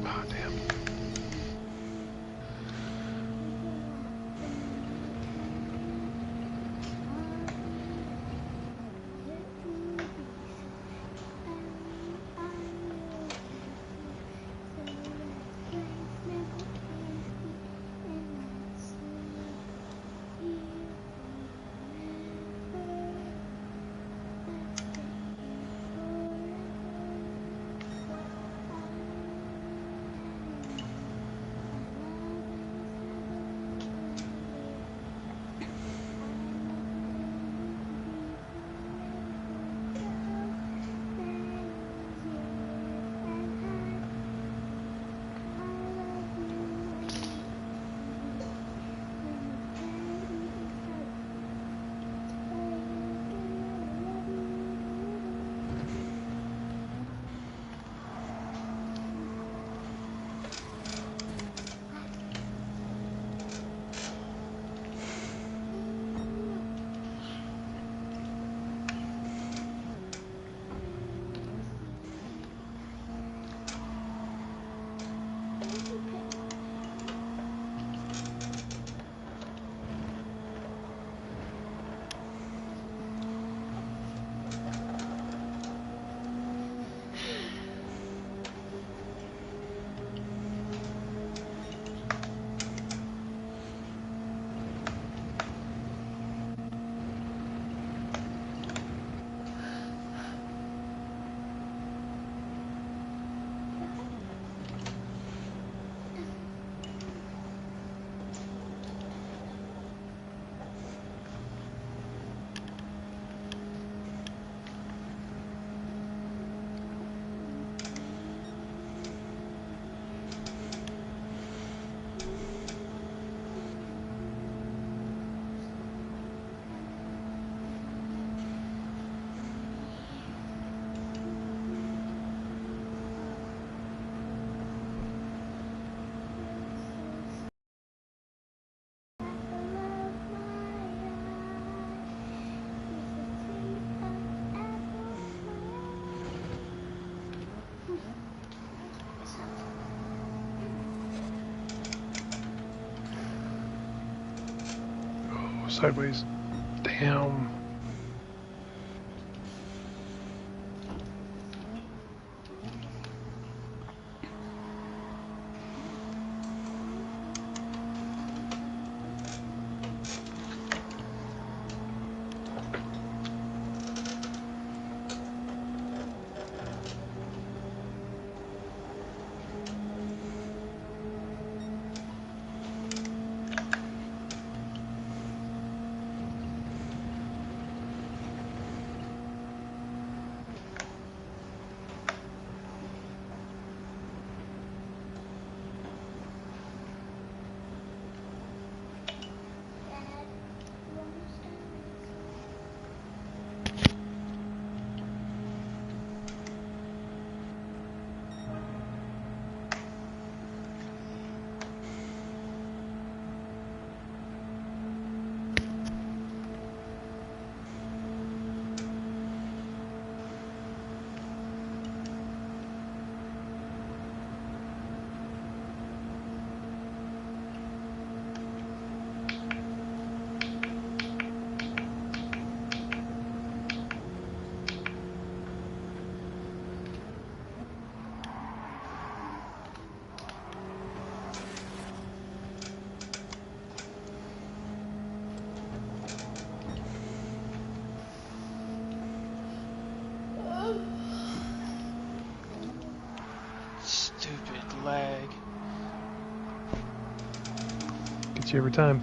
Oh, damn. Oh, sideways. Damn. Gets you every time.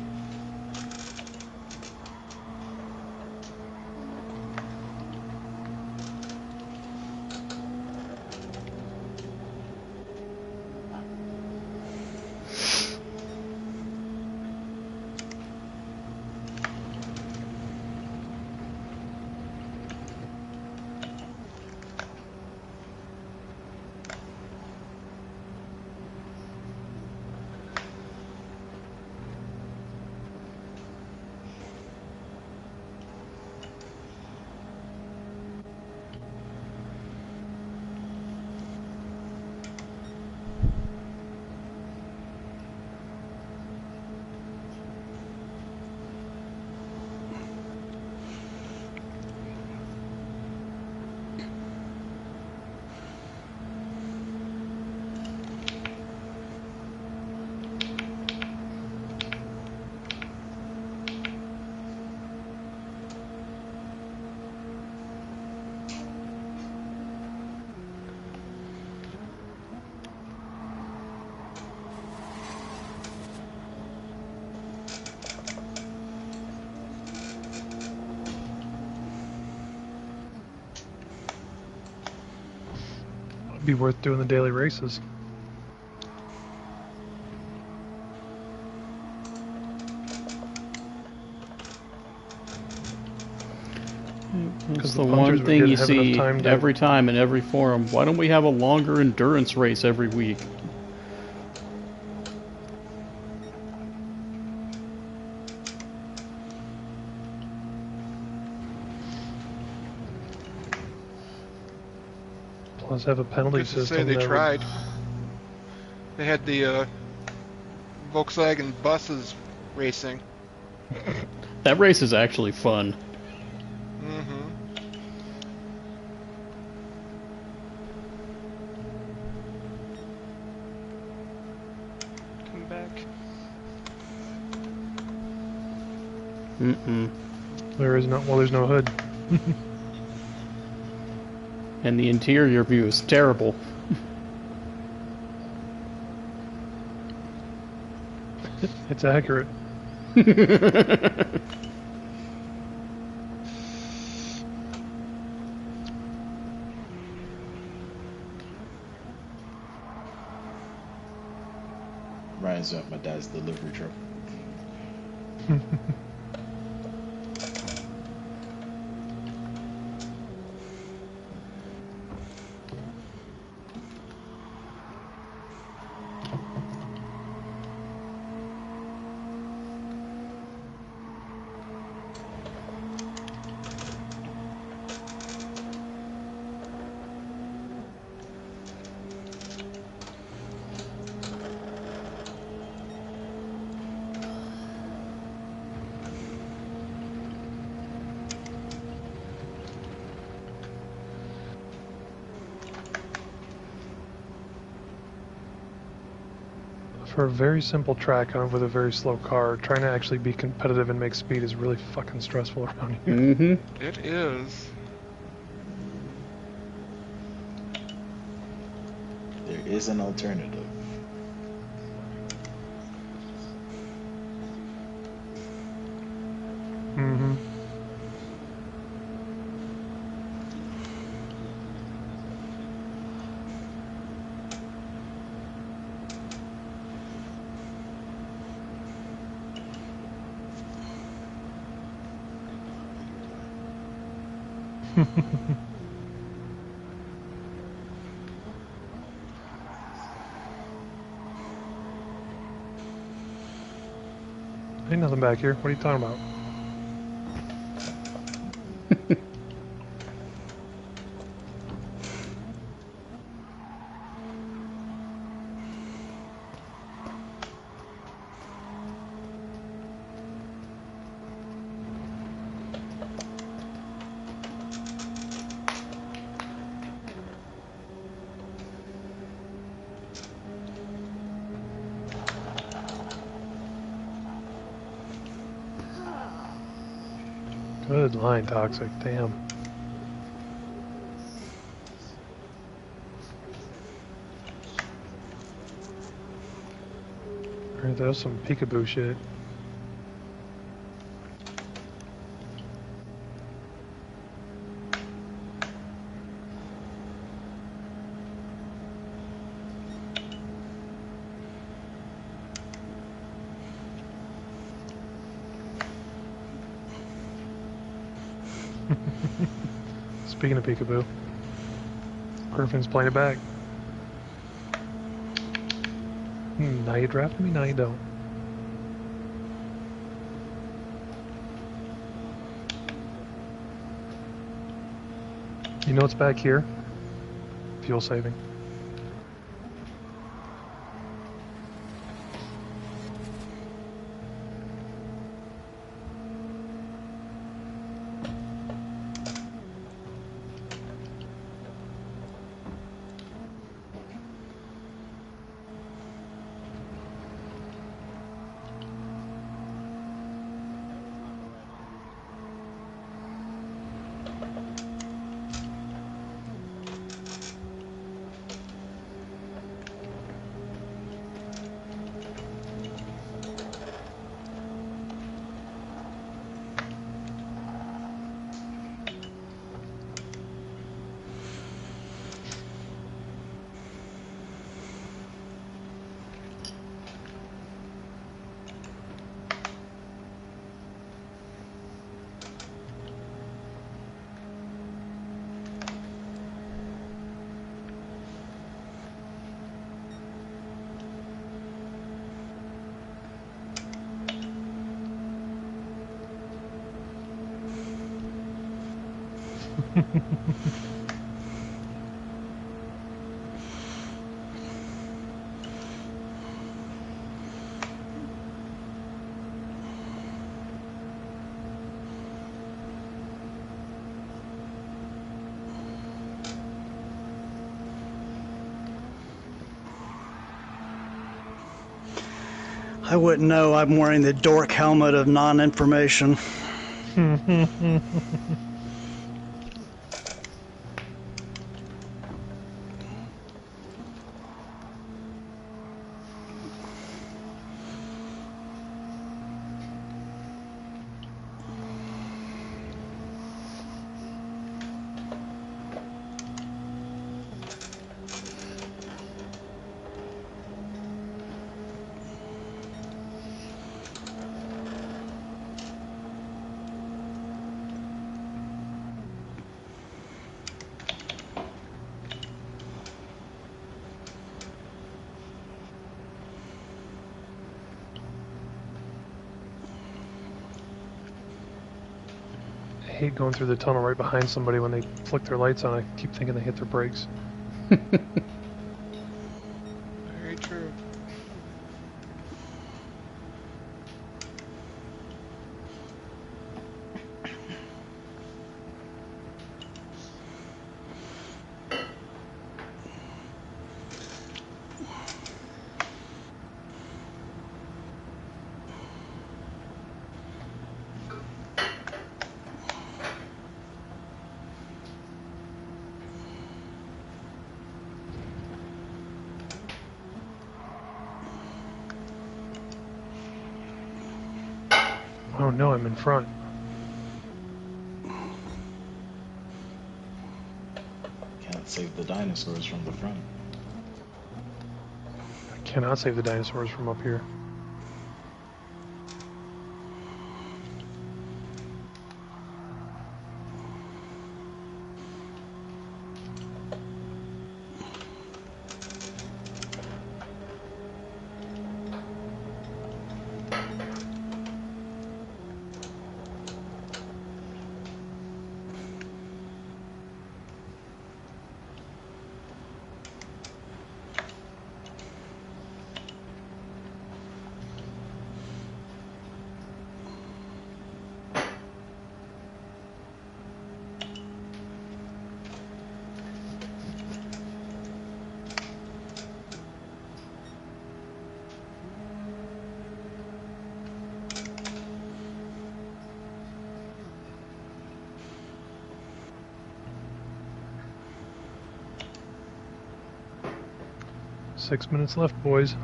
Be worth doing the daily races. It's the one thing you see every time in every forum. Why don't we have a longer endurance race every week? Plus have a penalty system. Say they tried. They had the Volkswagen buses racing. That race is actually fun. Mm-hmm. Come back. Mm-mm. There is no, well, there's no hood. And the interior view is terrible. It's accurate. Reminds me of my dad's delivery truck. For a very simple track with a very slow car, trying to actually be competitive and make speed is really fucking stressful around here. Mm-hmm. It is. There is an alternative. Mm-hmm. Ain't nothing back here. What are you talking about? Good line, Toxic. Damn. Where that was some peekaboo shit. Speaking of peekaboo, Griffin's playing it back. Now you drafted me, now you don't. You know what's back here? Fuel saving. I wouldn't know. I'm wearing the dork helmet of non-information. I hate going through the tunnel right behind somebody when they flick their lights on. I keep thinking they hit their brakes. Very true. Oh no, I'm in front. Can't save the dinosaurs from the front. I cannot save the dinosaurs from up here. Six minutes left, boys.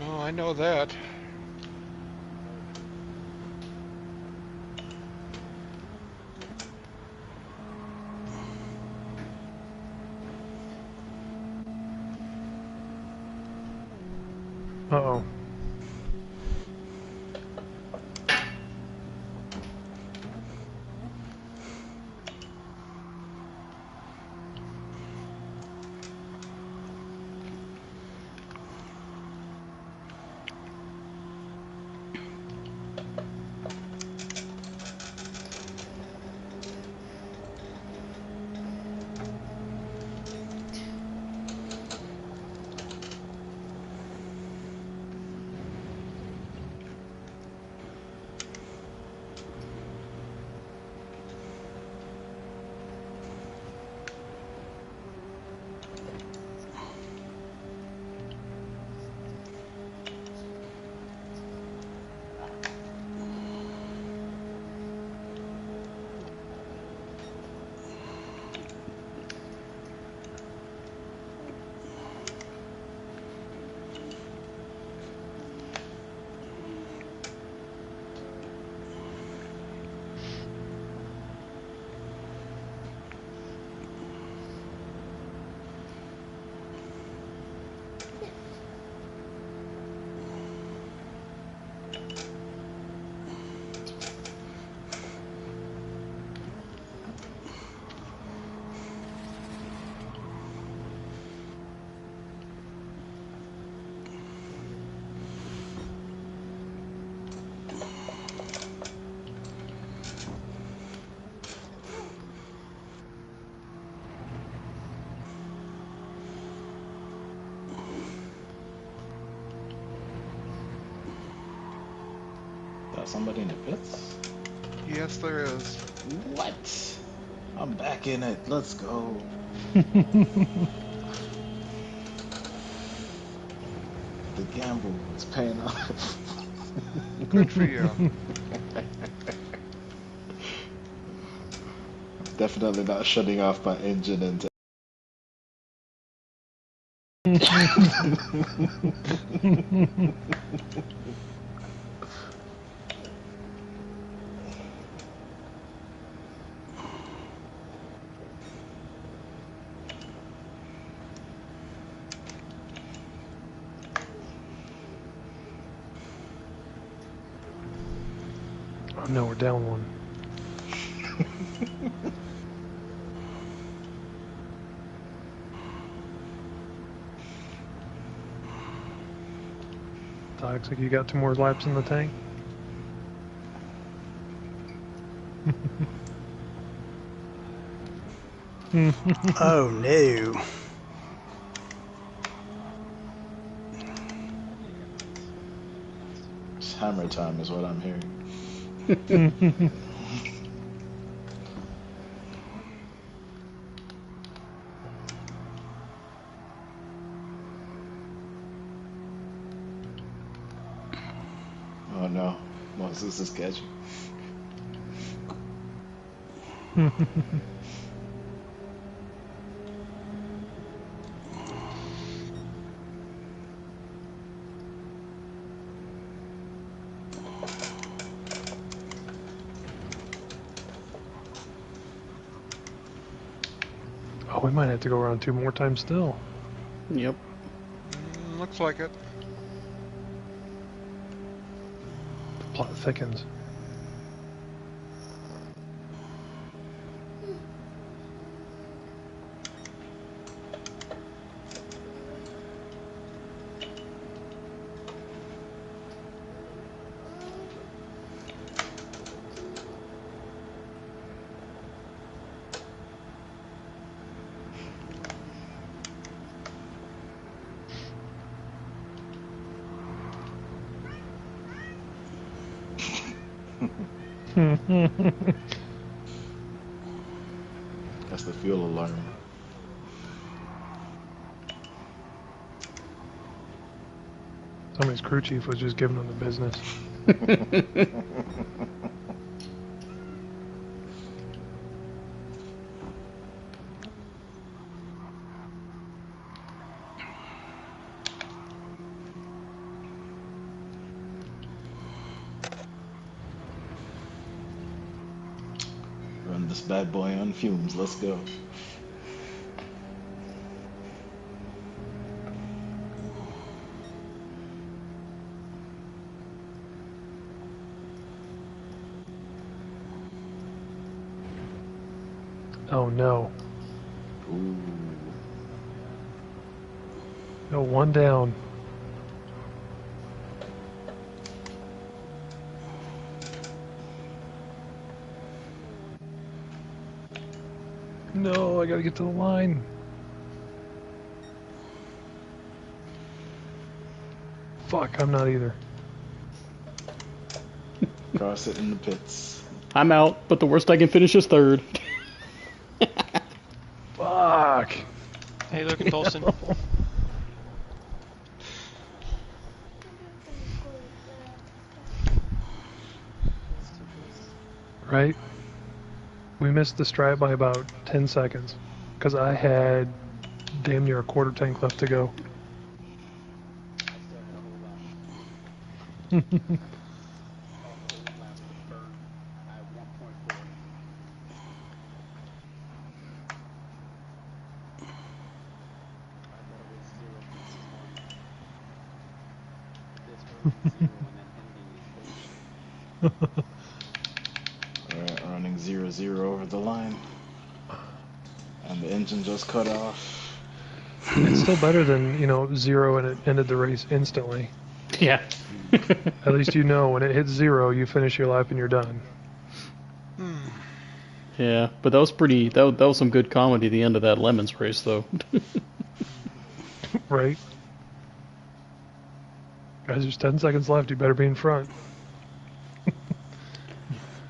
No, I know that. Uh-oh. Got somebody in the pits? Yes, there is. What? I'm back in it. Let's go. The gamble is paying off. Good for you. Definitely not shutting off my engine and Oh no, we're down one. Looks like you got 2 more laps in the tank. Oh no. it's hammer time is what I'm hearing. Oh no, Moses is catching. Oh, we might have to go around 2 more times still. Yep. Looks like it. The plot thickens. That's the fuel alarm. Somebody's crew chief was just giving them the business. This bad boy on fumes. Let's go. Oh no. Ooh. No, one down. No, I gotta get to the line. Fuck, I'm not either. Cross it in the pits. I'm out, but the worst I can finish is third. Fuck. Hey, look at Tolson. Right? We missed the stripe by about 10 seconds. Because I had damn near a quarter tank left to go. Alright, running 0-0 over the line. And the engine just cut off. It's still better than, you know, 0 and it ended the race instantly. Yeah. At least you know when it hits 0, you finish your lap and you're done. Yeah, but that was pretty. That was some good comedy. The end of that Lemons race, though. Right? Guys, there's 10 seconds left. You better be in front.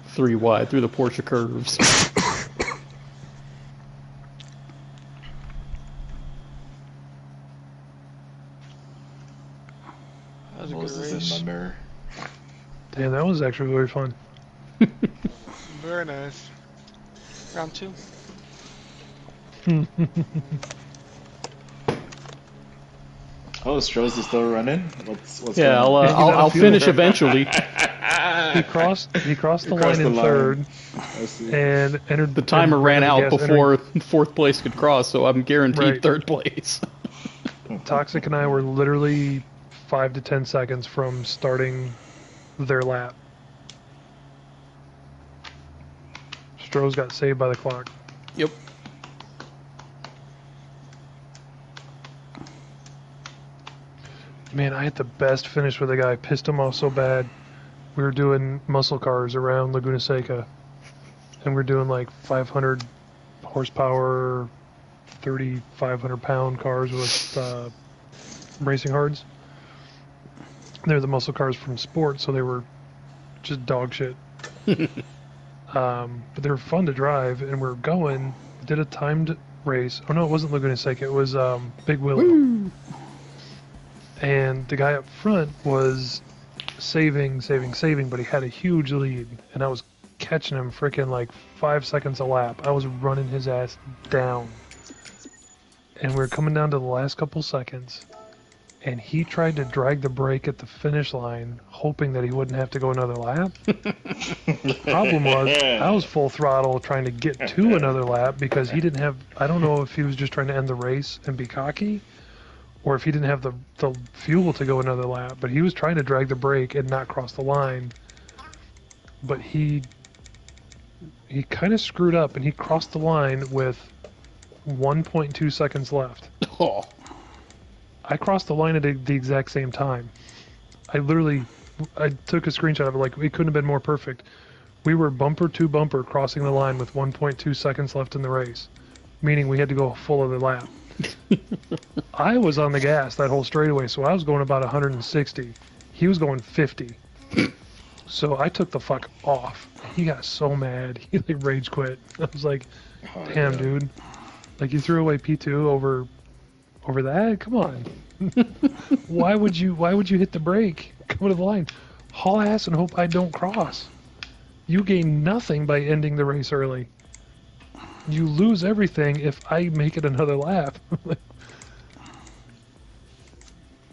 3 wide through the Porsche curves. That was a good Moses in race. my mirror. Damn, that was actually really fun. Very nice. Round 2. Oh, Stroh's is still running? What's Yeah, going on? I'll finish eventually. He crossed the crossed line the in line. third I see. and entered The timer ran out yes, before fourth place could cross, so I'm guaranteed Right. third place. Toxic and I were literally 5 to 10 seconds from starting their lap. Stroh's got saved by the clock. Yep. Man, I had the best finish with a guy. Pissed him off so bad. We were doing muscle cars around Laguna Seca, and we're doing like 500 horsepower, 3,500 pound cars with racing hards. They're the muscle cars from sport, so they were just dog shit. But they were fun to drive, and we're going. Did a timed race. Oh no, it wasn't Laguna Seca. It was Big Willow. Woo. And the guy up front was saving, but he had a huge lead, and I was catching him freaking like 5 seconds a lap. I was running his ass down. And we were coming down to the last couple seconds, and he tried to drag the brake at the finish line, hoping that he wouldn't have to go another lap. Problem was, I was full throttle trying to get to another lap because he didn't have, I don't know if he was just trying to end the race and be cocky, or if he didn't have the fuel to go another lap, but he was trying to drag the brake and not cross the line. But he kind of screwed up, and he crossed the line with 1.2 seconds left. Oh. I crossed the line at the exact same time. I took a screenshot of it, like, it couldn't have been more perfect. We were bumper to bumper crossing the line with 1.2 seconds left in the race, meaning we had to go a full other lap. I was on the gas that whole straightaway, so I was going about 160. He was going 50. So I took the fuck off. He got so mad. He like rage quit. I was like, damn, dude. Like, you threw away P2 over that? Come on. Why would you hit the brake? Come to the line. Haul ass and hope I don't cross. You gain nothing by ending the race early. You lose everything if I make it another lap.